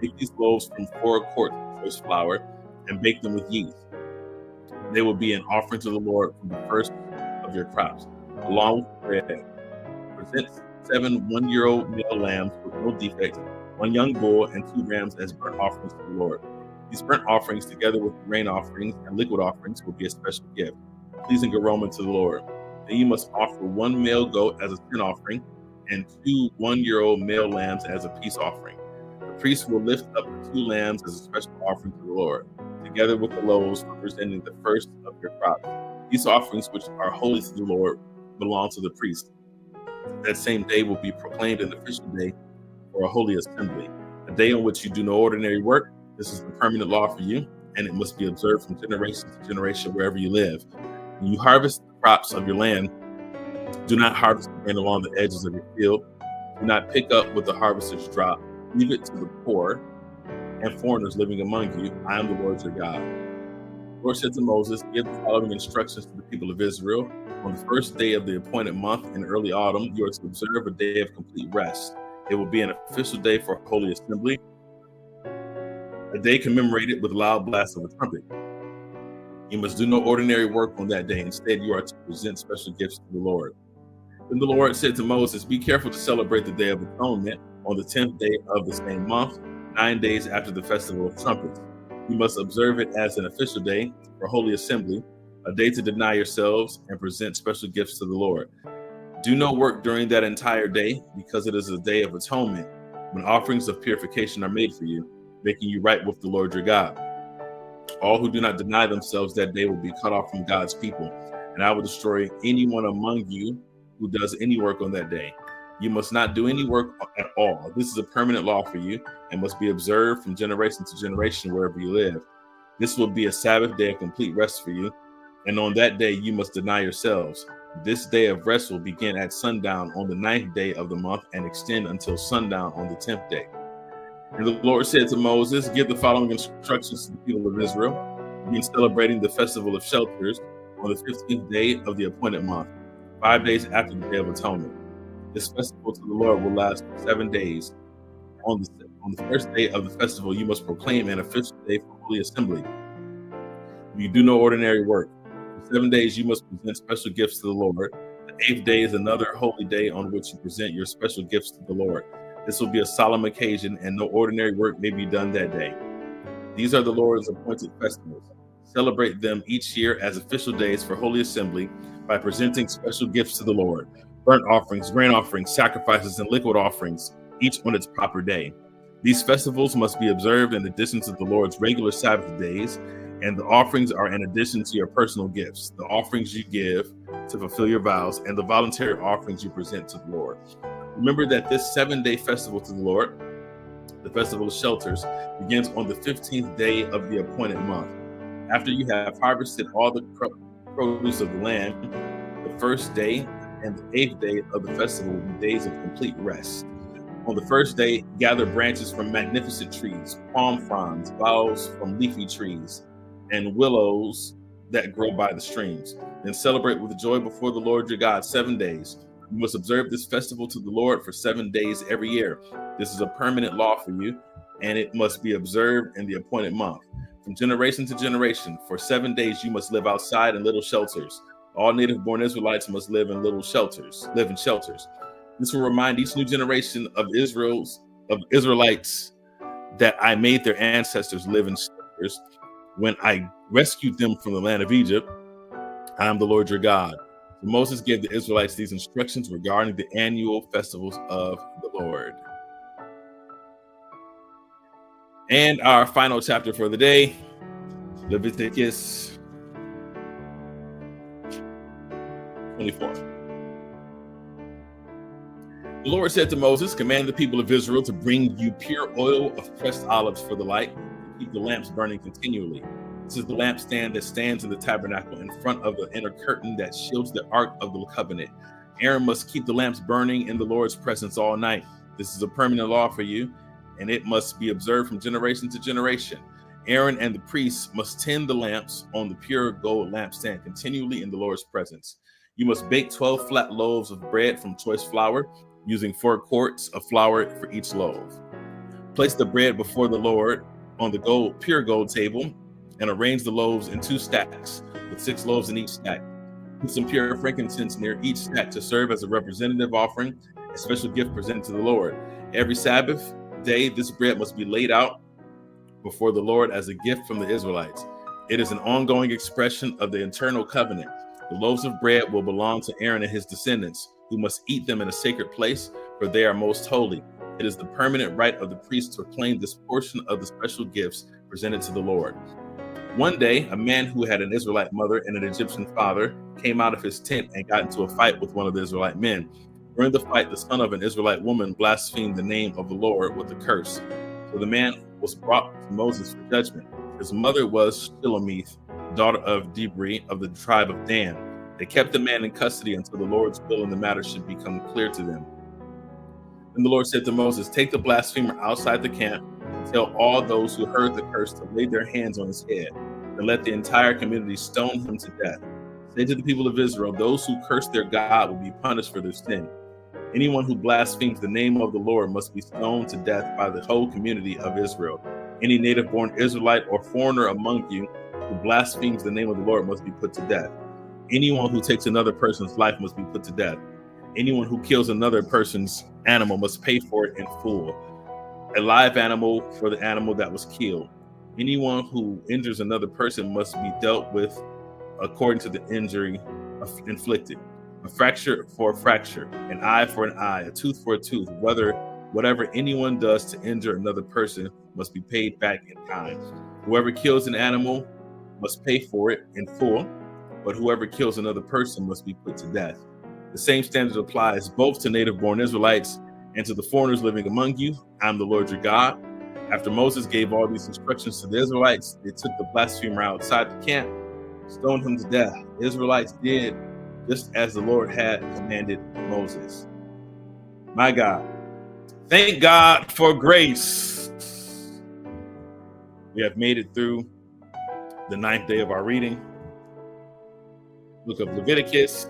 Make these loaves from 4 quarts of choice flour and bake them with yeast. They will be an offering to the Lord from the first of your crops, along with bread. Present 7 one-year-old male lambs with no defects, 1 young bull, and 2 rams as burnt offerings to the Lord. These burnt offerings, together with grain offerings and liquid offerings, will be a special gift, pleasing aroma to the Lord. Then you must offer 1 male goat as a sin offering and 2 one-year-old male lambs as a peace offering. The priest will lift up the 2 lambs as a special offering to the Lord, together with the loaves representing the first of your crops. These offerings, which are holy to the Lord, belong to the priest. That same day will be proclaimed an official day for a holy assembly, a day on which you do no ordinary work. This is the permanent law for you, and it must be observed from generation to generation wherever you live. When you harvest the crops of your land, do not harvest the grain along the edges of your field. Do not pick up what the harvesters drop. Leave it to the poor and foreigners living among you. I am the Lord your God. The Lord said to Moses, give the following instructions to the people of Israel. On the first day of the appointed month in early autumn, you are to observe a day of complete rest. It will be an official day for a holy assembly, a day commemorated with loud blasts of a trumpet. You must do no ordinary work on that day. Instead, you are to present special gifts to the Lord. Then the Lord said to Moses, be careful to celebrate the Day of Atonement on the 10th day of the same month, 9 days after the Festival of Trumpets. You must observe it as an official day for holy assembly, a day to deny yourselves and present special gifts to the Lord. Do no work during that entire day, because it is a day of atonement, when offerings of purification are made for you, making you right with the Lord your God. All who do not deny themselves that day will be cut off from God's people, and I will destroy anyone among you who does any work on that day. You must not do any work at all. This is a permanent law for you and must be observed from generation to generation wherever you live. This will be a Sabbath day of complete rest for you, and on that day you must deny yourselves. This day of rest will begin at sundown on the 9th day of the month and extend until sundown on the 10th day. And the Lord said to Moses, give the following instructions to the people of Israel. Begin celebrating the Festival of Shelters on the 15th day of the appointed month, 5 days after the Day of Atonement. This festival to the Lord will last for 7 days. On the first day of the festival, you must proclaim an official day for holy assembly. You do no ordinary work. For 7 days, you must present special gifts to the Lord. The 8th day is another holy day on which you present your special gifts to the Lord. This will be a solemn occasion, and no ordinary work may be done that day. These are the Lord's appointed festivals. Celebrate them each year as official days for holy assembly by presenting special gifts to the Lord: burnt offerings, grain offerings, sacrifices, and liquid offerings, each on its proper day. These festivals must be observed in addition to the Lord's regular Sabbath days, and the offerings are in addition to your personal gifts, the offerings you give to fulfill your vows, and the voluntary offerings you present to the Lord. Remember that this 7-day festival to the Lord, the Festival of Shelters, begins on the 15th day of the appointed month. After you have harvested all the produce of the land, the first day and the 8th day of the festival will be days of complete rest. On the first day, gather branches from magnificent trees, palm fronds, boughs from leafy trees, and willows that grow by the streams. Then celebrate with joy before the Lord your God 7 days. You must observe this festival to the Lord for 7 days every year. This is a permanent law for you, and it must be observed in the appointed month. From generation to generation, for 7 days you must live outside in little shelters. All native-born Israelites must live in shelters. This will remind each new generation of Israelites that I made their ancestors live in shelters when I rescued them from the land of Egypt. I am the Lord your God. So Moses gave the Israelites these instructions regarding the annual festivals of the Lord. And our final chapter for the day, Leviticus 24. The Lord said to Moses, command the people of Israel to bring you pure oil of pressed olives for the light, to keep the lamps burning continually. This is the lampstand that stands in the tabernacle in front of the inner curtain that shields the ark of the covenant. Aaron must keep the lamps burning in the Lord's presence all night. This is a permanent law for you, and it must be observed from generation to generation. Aaron and the priests must tend the lamps on the pure gold lampstand continually in the Lord's presence. You must bake 12 flat loaves of bread from choice flour, using 4 quarts of flour for each loaf. Place the bread before the Lord on the pure gold table, and arrange the loaves in 2 stacks, with 6 loaves in each stack. Put some pure frankincense near each stack to serve as a representative offering, a special gift presented to the Lord. Every Sabbath day, this bread must be laid out before the Lord as a gift from the Israelites. It is an ongoing expression of the eternal covenant. The loaves of bread will belong to Aaron and his descendants, who must eat them in a sacred place, for they are most holy. It is the permanent right of the priest to claim this portion of the special gifts presented to the Lord. One day, a man who had an Israelite mother and an Egyptian father came out of his tent and got into a fight with one of the Israelite men. During the fight, the son of an Israelite woman blasphemed the name of the Lord with a curse. So the man was brought to Moses for judgment. His mother was Shilomith, daughter of Dibri of the tribe of Dan. They kept the man in custody until the Lord's will in the matter should become clear to them. Then the Lord said to Moses, "Take the blasphemer outside the camp and tell all those who heard the curse to lay their hands on his head, and let the entire community stone him to death. Say to the people of Israel, those who curse their God will be punished for their sin. Anyone who blasphemes the name of the Lord must be stoned to death by the whole community of Israel. Any native-born Israelite or foreigner among you who blasphemes the name of the Lord must be put to death. Anyone who takes another person's life must be put to death. Anyone who kills another person's animal must pay for it in full. A live animal for the animal that was killed. Anyone who injures another person must be dealt with according to the injury inflicted. A fracture for a fracture, an eye for an eye, a tooth for a tooth. Whatever anyone does to injure another person must be paid back in kind. Whoever kills an animal must pay for it in full, but whoever kills another person must be put to death. The same standard applies both to native-born Israelites and to the foreigners living among you. I am the Lord your God. After Moses gave all these instructions to the Israelites, they took the blasphemer outside the camp, stoned him to death. The Israelites did just as the Lord had commanded Moses. My God. Thank God for grace. We have made it through the 9th day of our reading, book of Leviticus,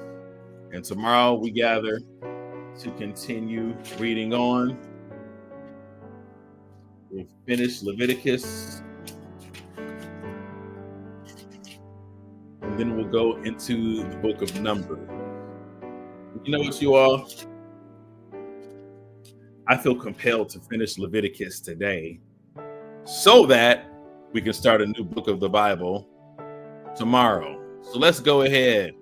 and tomorrow we gather to continue reading on. We'll finish Leviticus, and then we'll go into the book of Numbers. You know what, you all? I feel compelled to finish Leviticus today so that we can start a new book of the Bible tomorrow. So let's go ahead.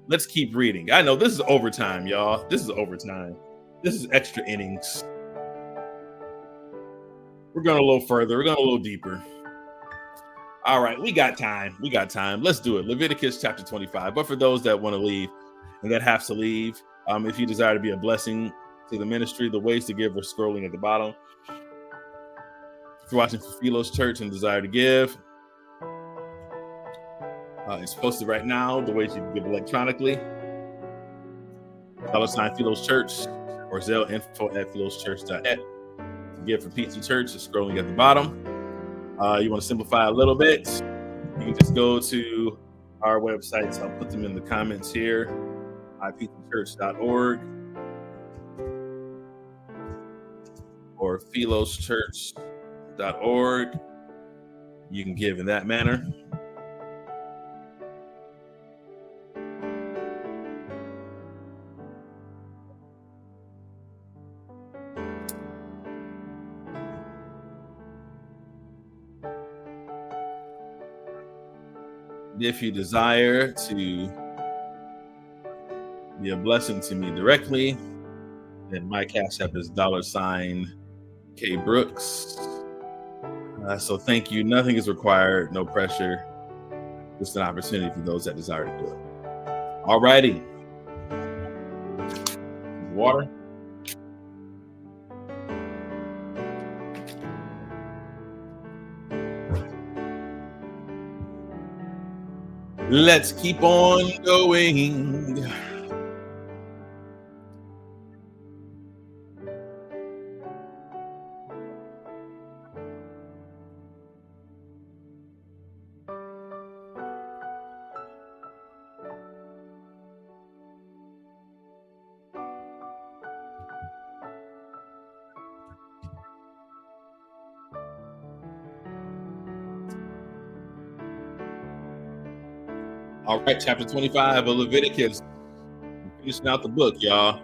Let's keep reading. I know this is overtime, y'all. This is overtime. This is extra innings. We're going a little further. We're going a little deeper. All right, we got time. Let's do it. Leviticus chapter 25. But for those that want to leave and that have to leave, if you desire to be a blessing to the ministry, the ways to give are scrolling at the bottom. If you're watching for Philos Church and desire to give, it's posted right now. The ways you can give electronically: $Philos Church or Zelle info@philoschurch.net. To give for Pizza Church is scrolling at the bottom. You want to simplify a little bit, you can just go to our websites. I'll put them in the comments here: ipizzachurch.org or philoschurch.org. You can give in that manner. If you desire to be a blessing to me directly, then my cash app is $K Brooks. So thank you. Nothing is required, no pressure. Just an opportunity for those that desire to do it. All righty. Water. Let's keep on going. All right, chapter 25 of Leviticus. We're finishing out the book, y'all.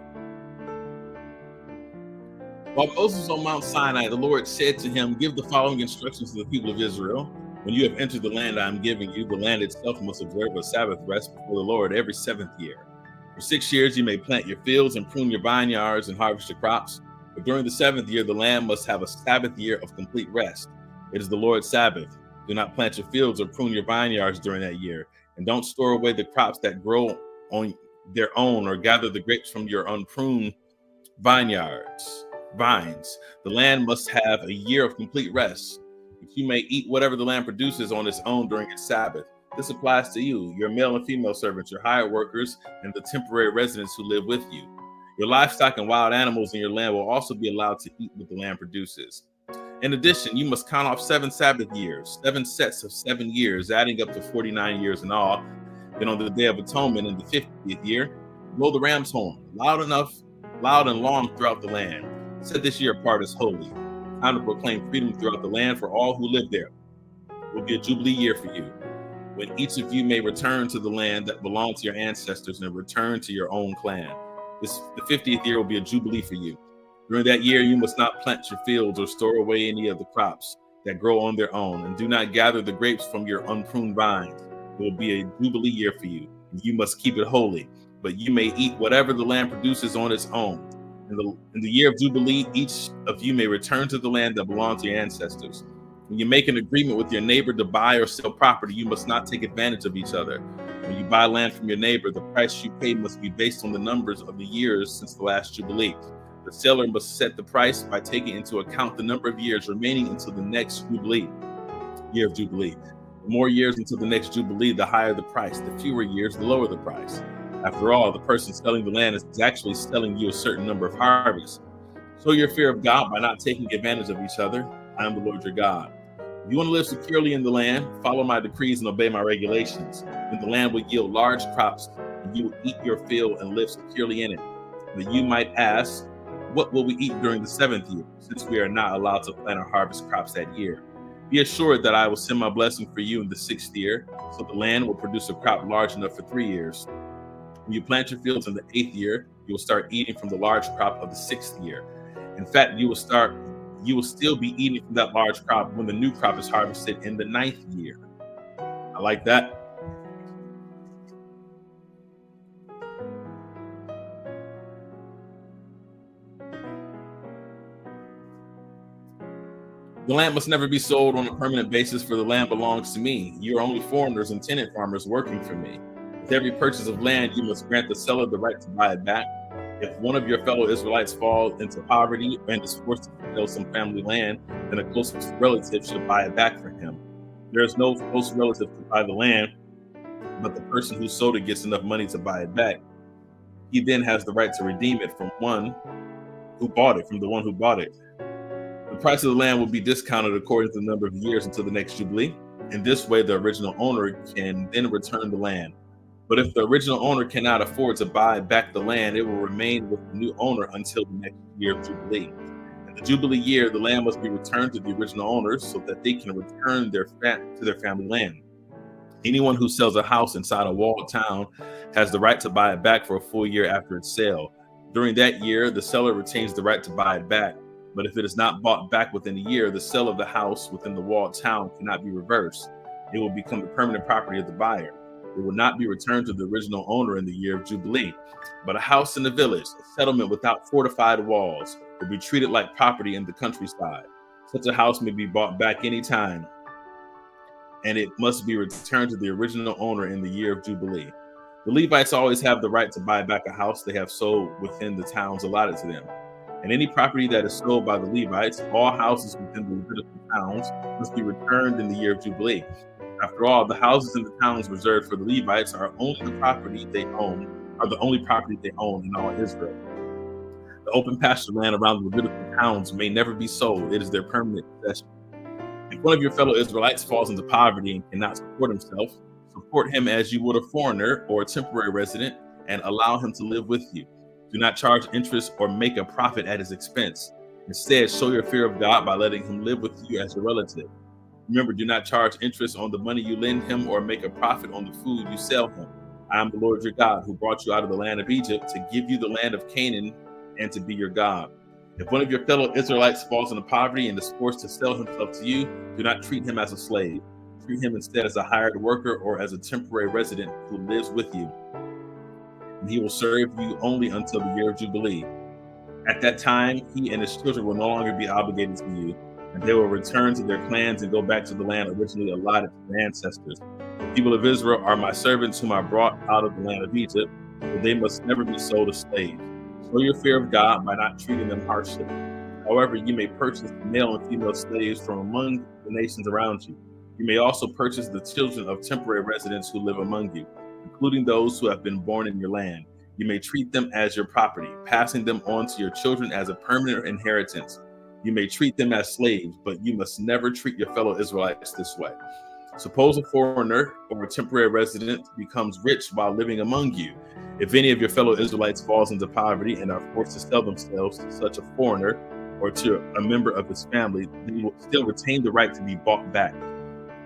While Moses was on Mount Sinai, the Lord said to him, "Give the following instructions to the people of Israel. When you have entered the land I am giving you, the land itself must observe a Sabbath rest before the Lord every seventh year. For 6 years you may plant your fields and prune your vineyards and harvest your crops. But during the seventh year, the land must have a Sabbath year of complete rest. It is the Lord's Sabbath. Do not plant your fields or prune your vineyards during that year, and don't store away the crops that grow on their own or gather the grapes from your unpruned vines. The land must have a year of complete rest, but you may eat whatever the land produces on its own during its Sabbath. This applies to you, your male and female servants, your hired workers, and the temporary residents who live with you. Your livestock and wild animals in your land will also be allowed to eat what the land produces. In addition, you must count off 7 Sabbath years, 7 sets of 7 years, adding up to 49 years in all. Then on the Day of Atonement in the 50th year, blow the ram's horn, loud and long throughout the land. Set this year apart as holy. Time to proclaim freedom throughout the land for all who live there. It will be a jubilee year for you, when each of you may return to the land that belonged to your ancestors and return to your own clan. The 50th year will be a jubilee for you. During that year, you must not plant your fields or store away any of the crops that grow on their own, and do not gather the grapes from your unpruned vines. It will be a jubilee year for you. You must keep it holy, but you may eat whatever the land produces on its own. In the year of Jubilee, each of you may return to the land that belonged to your ancestors. When you make an agreement with your neighbor to buy or sell property, you must not take advantage of each other. When you buy land from your neighbor, the price you pay must be based on the numbers of the years since the last Jubilee. The seller must set the price by taking into account the number of years remaining until the next Jubilee, year of Jubilee. The more years until the next Jubilee, the higher the price. The fewer years, the lower the price. After all, the person selling the land is actually selling you a certain number of harvests. Show your fear of God by not taking advantage of each other. I am the Lord your God. If you want to live securely in the land, follow my decrees and obey my regulations. Then the land will yield large crops, and you will eat your fill and live securely in it. But you might ask, what will we eat during the 7th year, since we are not allowed to plant or harvest crops that year? Be assured that I will send my blessing for you in the 6th year, so the land will produce a crop large enough for 3 years. When you plant your fields in the 8th year, you will start eating from the large crop of the 6th year. In fact, you will still be eating from that large crop when the new crop is harvested in the 9th year. I like that. The land must never be sold on a permanent basis, for the land belongs to me. You are only foreigners and tenant farmers working for me. With every purchase of land, you must grant the seller the right to buy it back. If one of your fellow Israelites falls into poverty and is forced to sell some family land, then a close relative should buy it back for him. There is no close relative to buy the land, but the person who sold it gets enough money to buy it back. He then has the right to redeem it from the one who bought it. The price of the land will be discounted according to the number of years until the next Jubilee. In this way, the original owner can then return the land. But if the original owner cannot afford to buy back the land, it will remain with the new owner until the next year of Jubilee. In the Jubilee year, the land must be returned to the original owners so that they can return to their family land. Anyone who sells a house inside a walled town has the right to buy it back for a full year after its sale. During that year, the seller retains the right to buy it back. But if it is not bought back within a year, the sale of the house within the walled town cannot be reversed. It will become the permanent property of the buyer. It will not be returned to the original owner in the year of Jubilee. But a house in the village, a settlement without fortified walls, will be treated like property in the countryside. Such a house may be bought back any time, and it must be returned to the original owner in the year of Jubilee. The Levites always have the right to buy back a house they have sold within the towns allotted to them. And any property that is sold by the Levites, all houses within the Levitical towns, must be returned in the year of Jubilee. After all, the houses in the towns reserved for the Levites are the only property they own in all Israel. The open pasture land around the Levitical towns may never be sold. It is their permanent possession. If one of your fellow Israelites falls into poverty and cannot support himself, support him as you would a foreigner or a temporary resident, and allow him to live with you. Do not charge interest or make a profit at his expense. Instead, show your fear of God by letting him live with you as your relative. Remember, do not charge interest on the money you lend him or make a profit on the food you sell him. I am the Lord your God who brought you out of the land of Egypt to give you the land of Canaan and to be your God. If one of your fellow Israelites falls into poverty and is forced to sell himself to you, do not treat him as a slave. Treat him instead as a hired worker or as a temporary resident who lives with you, and he will serve you only until the year of Jubilee. At that time, he and his children will no longer be obligated to you, and they will return to their clans and go back to the land originally allotted to their ancestors. The people of Israel are my servants whom I brought out of the land of Egypt, but they must never be sold as slaves. Show your fear of God by not treating them harshly. However, you may purchase male and female slaves from among the nations around you. You may also purchase the children of temporary residents who live among you, including those who have been born in your land. You may treat them as your property, passing them on to your children as a permanent inheritance. You may treat them as slaves, but you must never treat your fellow Israelites this way. Suppose a foreigner or a temporary resident becomes rich while living among you. If any of your fellow Israelites falls into poverty and are forced to sell themselves to such a foreigner or to a member of his family, they will still retain the right to be bought back.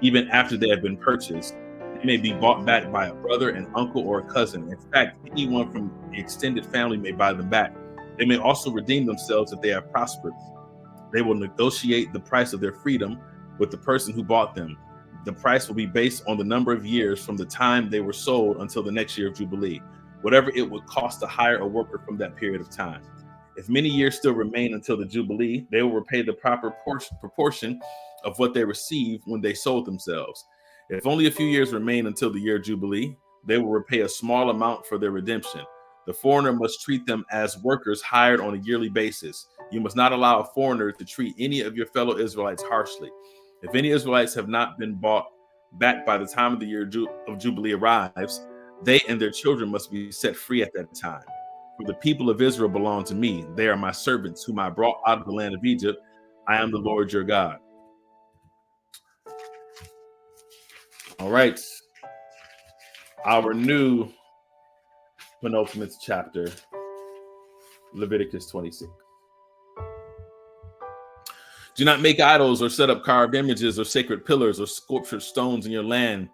Even after they have been purchased, they may be bought back by a brother, an uncle, or a cousin. In fact, anyone from the extended family may buy them back. They may also redeem themselves if they have prospered. They will negotiate the price of their freedom with the person who bought them. The price will be based on the number of years from the time they were sold until the next year of Jubilee, whatever it would cost to hire a worker from that period of time. If many years still remain until the Jubilee, they will repay the proper proportion of what they received when they sold themselves. If only a few years remain until the year of Jubilee, they will repay a small amount for their redemption. The foreigner must treat them as workers hired on a yearly basis. You must not allow a foreigner to treat any of your fellow Israelites harshly. If any Israelites have not been bought back by the time of the year of Jubilee arrives, they and their children must be set free at that time. For the people of Israel belong to me. They are my servants, whom I brought out of the land of Egypt. I am the Lord your God. All right. Our new penultimate chapter, Leviticus 26. Do not make idols or set up carved images or sacred pillars or sculptured stones in your land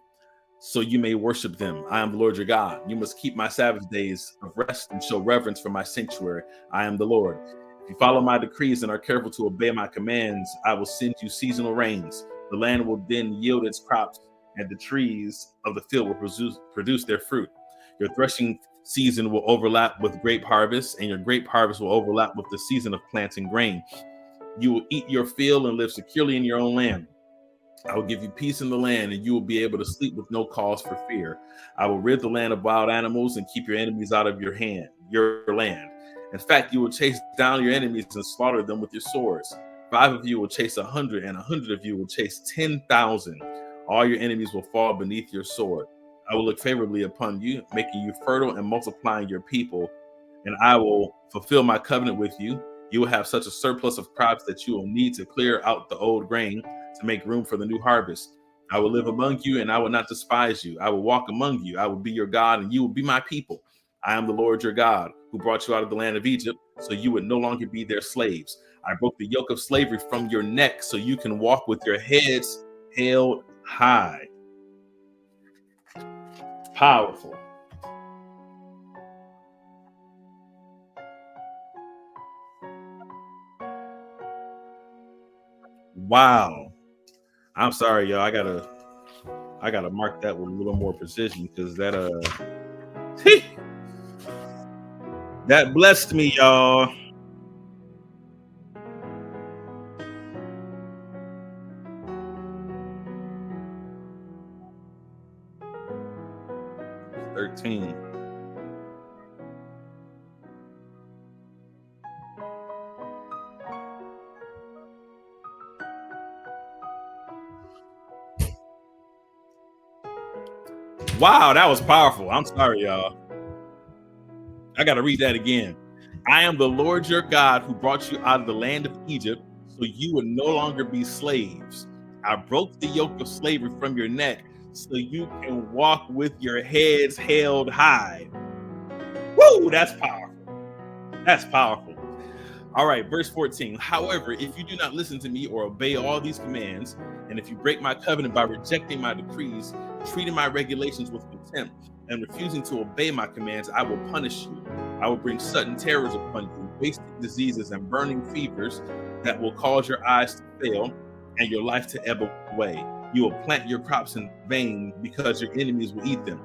so you may worship them. I am the Lord your God. You must keep my Sabbath days of rest and show reverence for my sanctuary. I am the Lord. If you follow my decrees and are careful to obey my commands, I will send you seasonal rains. The land will then yield its crops, and the trees of the field will produce their fruit. Your threshing season will overlap with grape harvest, and your grape harvest will overlap with the season of planting grain. You will eat your fill and live securely in your own land. I will give you peace in the land, and you will be able to sleep with no cause for fear. I will rid the land of wild animals and keep your enemies out of your land. In fact, you will chase down your enemies and slaughter them with your swords. 5 of you will chase 100, and 100 of you will chase 10,000. All your enemies will fall beneath your sword. I will look favorably upon you, making you fertile and multiplying your people, and I will fulfill my covenant with you. You will have such a surplus of crops that you will need to clear out the old grain to make room for the new harvest. I will live among you, and I will not despise you. I will walk among you. I will be your God, and you will be my people. I am the Lord your God, who brought you out of the land of Egypt, so you would no longer be their slaves. I broke the yoke of slavery from your neck, so you can walk with your heads held high. Powerful. Wow. I'm sorry, y'all. I gotta mark that with a little more precision because that blessed me, y'all. $13. Wow, that was powerful. I'm sorry, y'all. I got to read that again. I am the Lord your God who brought you out of the land of Egypt, so you would no longer be slaves. I broke the yoke of slavery from your neck, so you can walk with your heads held high. Woo, that's powerful. That's powerful. All right, verse 14. However, if you do not listen to me or obey all these commands, and if you break my covenant by rejecting my decrees, treating my regulations with contempt, and refusing to obey my commands, I will punish you. I will bring sudden terrors upon you, wasting diseases and burning fevers that will cause your eyes to fail and your life to ebb away. You will plant your crops in vain because your enemies will eat them.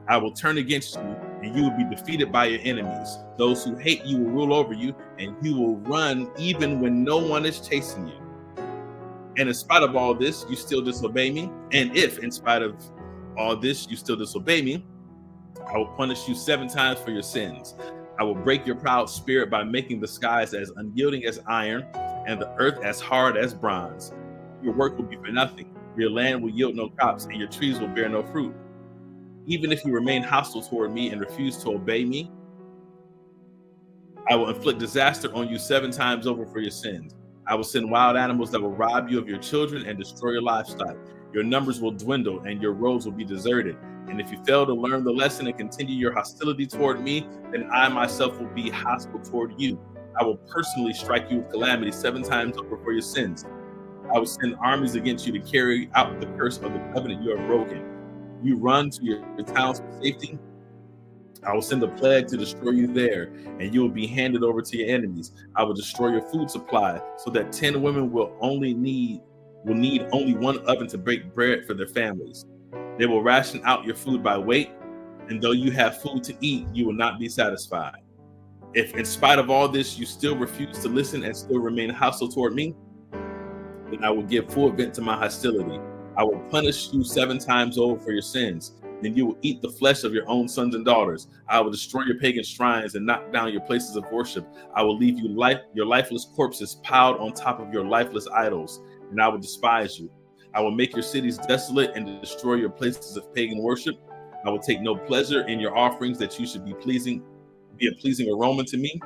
I will turn against you, and you will be defeated by your enemies. Those who hate you will rule over you, and you will run even when no one is chasing you. And in spite of all this, you still disobey me. And if, in spite of all this, you still disobey me, I will punish you 7 times for your sins. I will break your proud spirit by making the skies as unyielding as iron and the earth as hard as bronze. Your work will be for nothing. Your land will yield no crops, and your trees will bear no fruit. Even if you remain hostile toward me and refuse to obey me, I will inflict disaster on you 7 times over for your sins. I will send wild animals that will rob you of your children and destroy your livestock. Your numbers will dwindle and your roads will be deserted. And if you fail to learn the lesson and continue your hostility toward me, then I myself will be hostile toward you. I will personally strike you with calamity 7 times over for your sins. I will send armies against you to carry out the curse of the covenant you have broken. You run to your towns for safety. I will send a plague to destroy you there, and you will be handed over to your enemies. I will destroy your food supply so that 10 women will need only one oven to bake bread for their families. They will ration out your food by weight, and though you have food to eat, you will not be satisfied. If in spite of all this, you still refuse to listen and still remain hostile toward me, then I will give full vent to my hostility. I will punish you 7 times over for your sins. Then you will eat the flesh of your own sons and daughters. I will destroy your pagan shrines and knock down your places of worship. I will leave your lifeless corpses piled on top of your lifeless idols, and I will despise you. I will make your cities desolate and destroy your places of pagan worship. I will take no pleasure in your offerings that you should be a pleasing aroma to me.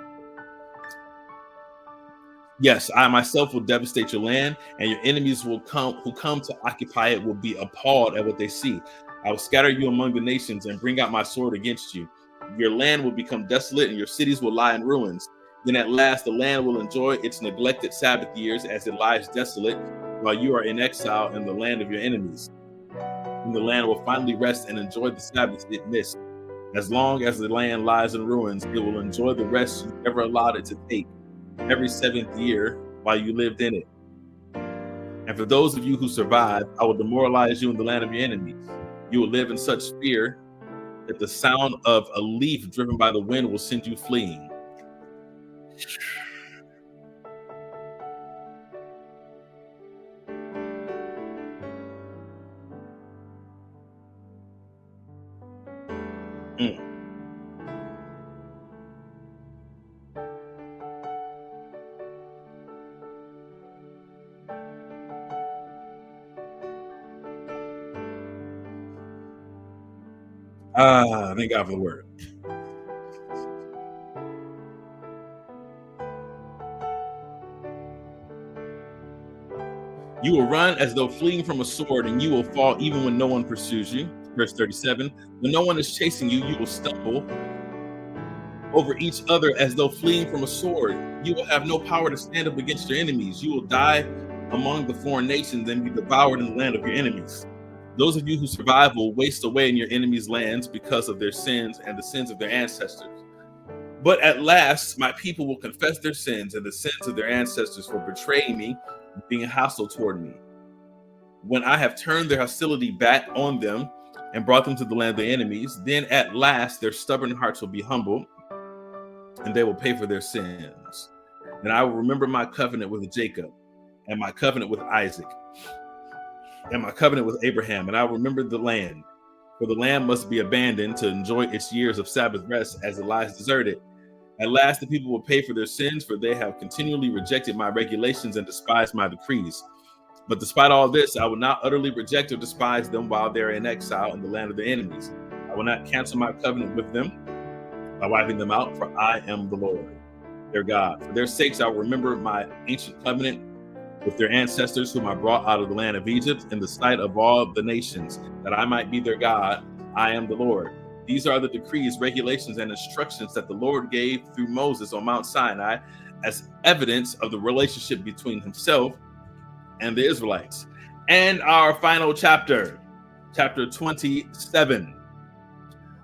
Yes, I myself will devastate your land, and your enemies who come to occupy it will be appalled at what they see. I will scatter you among the nations and bring out my sword against you. Your land will become desolate, and your cities will lie in ruins. Then at last the land will enjoy its neglected Sabbath years as it lies desolate, while you are in exile in the land of your enemies. And the land will finally rest and enjoy the Sabbath it missed. As long as the land lies in ruins, it will enjoy the rest you ever allowed it to take every 7th year while you lived in it. And for those of you who survive, I will demoralize you in the land of your enemies. You will live in such fear that the sound of a leaf driven by the wind will send you fleeing. Thank God for the word. You will run as though fleeing from a sword, and you will fall even when no one pursues you. Verse 37, when no one is chasing you, you will stumble over each other as though fleeing from a sword. You will have no power to stand up against your enemies. You will die among the foreign nations and be devoured in the land of your enemies. Those of you who survive will waste away in your enemies' lands because of their sins and the sins of their ancestors. But at last, my people will confess their sins and the sins of their ancestors for betraying me and being hostile toward me. When I have turned their hostility back on them and brought them to the land of their enemies, then at last their stubborn hearts will be humbled and they will pay for their sins. Then I will remember my covenant with Jacob and my covenant with Isaac and my covenant with Abraham, and I will remember the land. For the land must be abandoned to enjoy its years of Sabbath rest as it lies deserted. At last the people will pay for their sins, for they have continually rejected my regulations and despised my decrees. But despite all this, I will not utterly reject or despise them while they are in exile in the land of their enemies. I will not cancel my covenant with them by wiping them out, for I am the Lord, their God. For their sakes I will remember my ancient covenant with their ancestors whom I brought out of the land of Egypt in the sight of all the nations, that I might be their God. I am the Lord. These are the decrees, regulations, and instructions that the Lord gave through Moses on Mount Sinai as evidence of the relationship between himself and the Israelites. And our final chapter, chapter 27.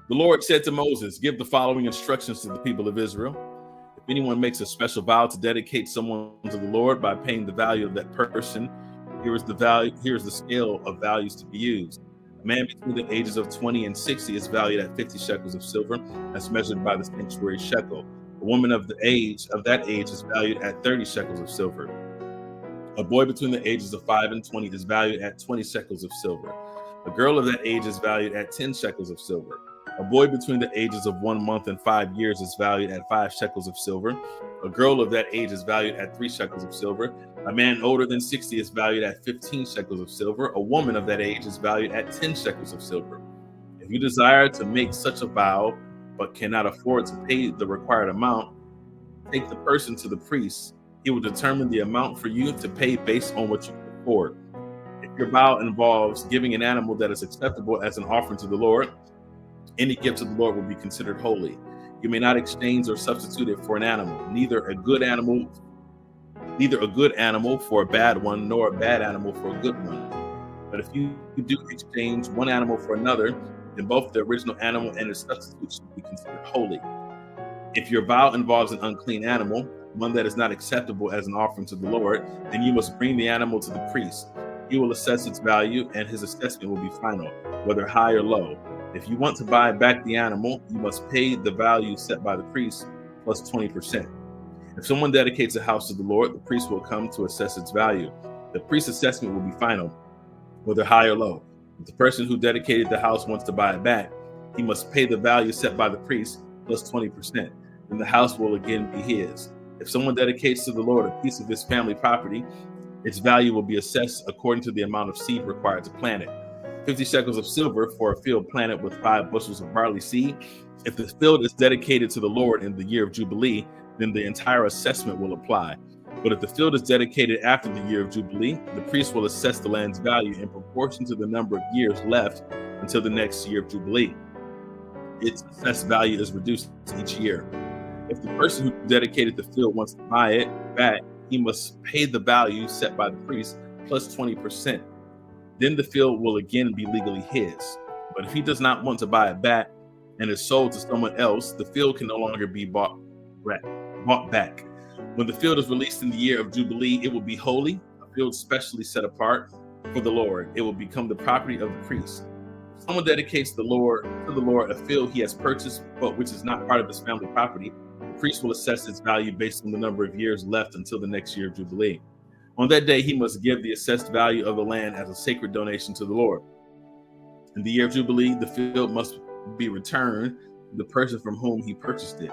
The Lord said to Moses, give the following instructions to the people of Israel. If anyone makes a special vow to dedicate someone to the Lord by paying the value of that person, here's the scale of values to be used. A man between the ages of 20 and 60 is valued at 50 shekels of silver, as measured by the sanctuary shekel. A woman of that age is valued at 30 shekels of silver. A boy between the ages of 5 and 20 is valued at 20 shekels of silver. A girl of that age is valued at 10 shekels of silver. A boy between the ages of 1 month and 5 years is valued at 5 shekels of silver. A girl of that age is valued at 3 shekels of silver. A man older than 60 is valued at 15 shekels of silver. A woman of that age is valued at 10 shekels of silver. If you desire to make such a vow, but cannot afford to pay the required amount, take the person to the priest. He will determine the amount for you to pay based on what you can afford. If your vow involves giving an animal that is acceptable as an offering to the Lord, any gift to the Lord will be considered holy. You may not exchange or substitute it for an animal, neither a good animal for a bad one, nor a bad animal for a good one. But if you do exchange one animal for another, then both the original animal and its substitute should be considered holy. If your vow involves an unclean animal, one that is not acceptable as an offering to the Lord, then you must bring the animal to the priest. He will assess its value, and his assessment will be final, whether high or low. If you want to buy back the animal, you must pay the value set by the priest plus 20%. If someone dedicates a house to the Lord, the priest will come to assess its value. The priest's assessment will be final, whether high or low. If the person who dedicated the house wants to buy it back, he must pay the value set by the priest plus 20%. Then the house will again be his. If someone dedicates to the Lord a piece of his family property, its value will be assessed according to the amount of seed required to plant it. 50 shekels of silver for a field planted with 5 bushels of barley seed. If the field is dedicated to the Lord in the year of Jubilee, then the entire assessment will apply. But if the field is dedicated after the year of Jubilee, the priest will assess the land's value in proportion to the number of years left until the next year of Jubilee. Its assessed value is reduced each year. If the person who dedicated the field wants to buy it back, he must pay the value set by the priest plus 20%. Then the field will again be legally his. But if he does not want to buy it back and is sold to someone else, the field can no longer be bought back. When the field is released in the year of Jubilee, it will be holy, a field specially set apart for the Lord. It will become the property of the priest. If someone dedicates to the Lord a field he has purchased, but which is not part of his family property, the priest will assess its value based on the number of years left until the next year of Jubilee. On that day, he must give the assessed value of the land as a sacred donation to the Lord. In the year of Jubilee, the field must be returned to the person from whom he purchased it,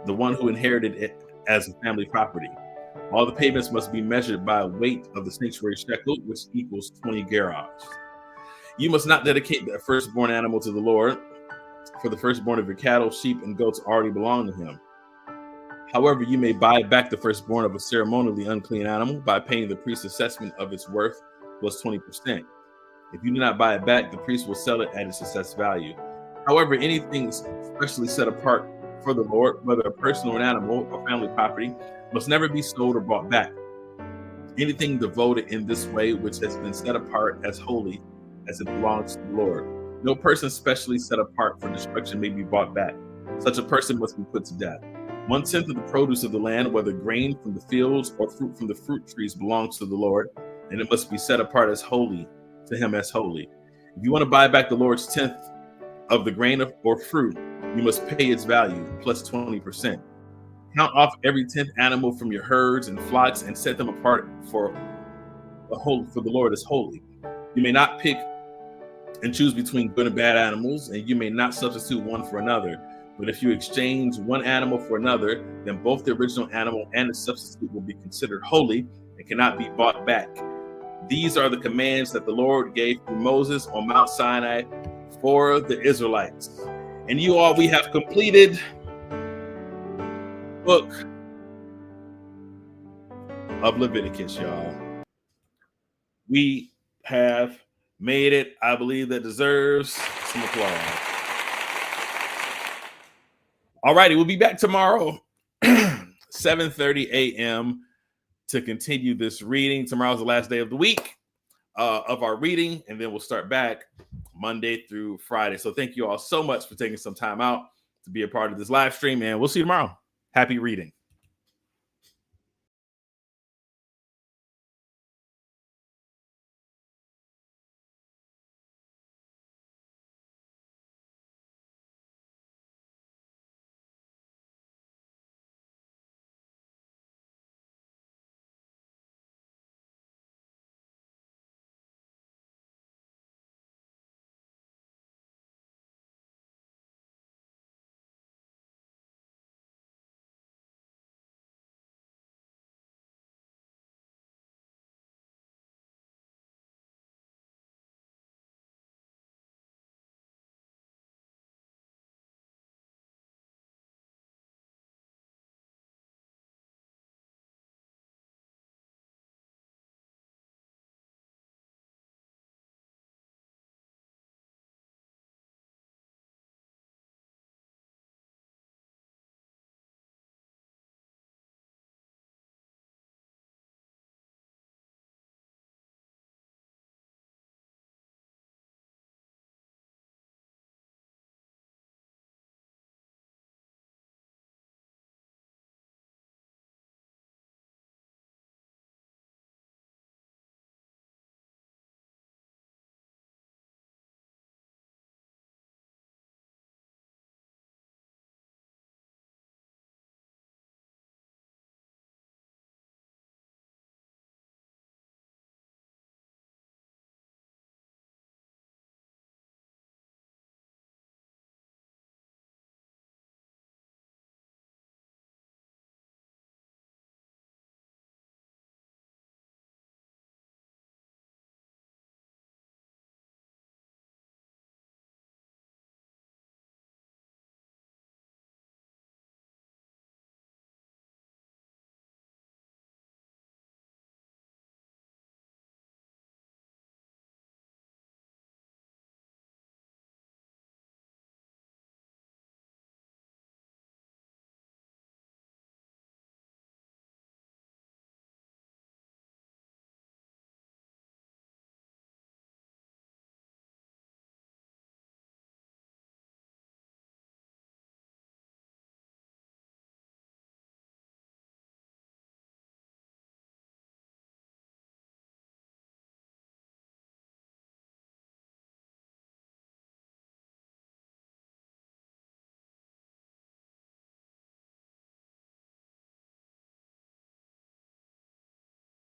the one who inherited it as a family property. All the payments must be measured by weight of the sanctuary shekel, which equals 20 gerahs. You must not dedicate the firstborn animal to the Lord, for the firstborn of your cattle, sheep, and goats already belong to him. However, you may buy back the firstborn of a ceremonially unclean animal by paying the priest's assessment of its worth plus 20%. If you do not buy it back, the priest will sell it at its assessed value. However, anything specially set apart for the Lord, whether a person or an animal or family property, must never be sold or bought back. Anything devoted in this way which has been set apart as holy as it belongs to the Lord. No person specially set apart for destruction may be bought back. Such a person must be put to death. 1/10 of the produce of the land, whether grain from the fields or fruit from the fruit trees, belongs to the Lord, and it must be set apart as holy to him as holy. If you want to buy back the Lord's 10th of the grain or fruit, you must pay its value plus 20%. Count off every 10th animal from your herds and flocks and set them apart for the Lord as holy. You may not pick and choose between good and bad animals, and you may not substitute one for another. But if you exchange one animal for another, then both the original animal and the substitute will be considered holy and cannot be bought back. These are the commands that the Lord gave through Moses on Mount Sinai for the Israelites. And you all, we have completed the book of Leviticus, y'all. We have made it. I believe that deserves some applause. All righty, we'll be back tomorrow, 7:30 a.m. to continue this reading. Tomorrow's the last day of the week of our reading, and then we'll start back Monday through Friday. So thank you all so much for taking some time out to be a part of this live stream, and we'll see you tomorrow. Happy reading.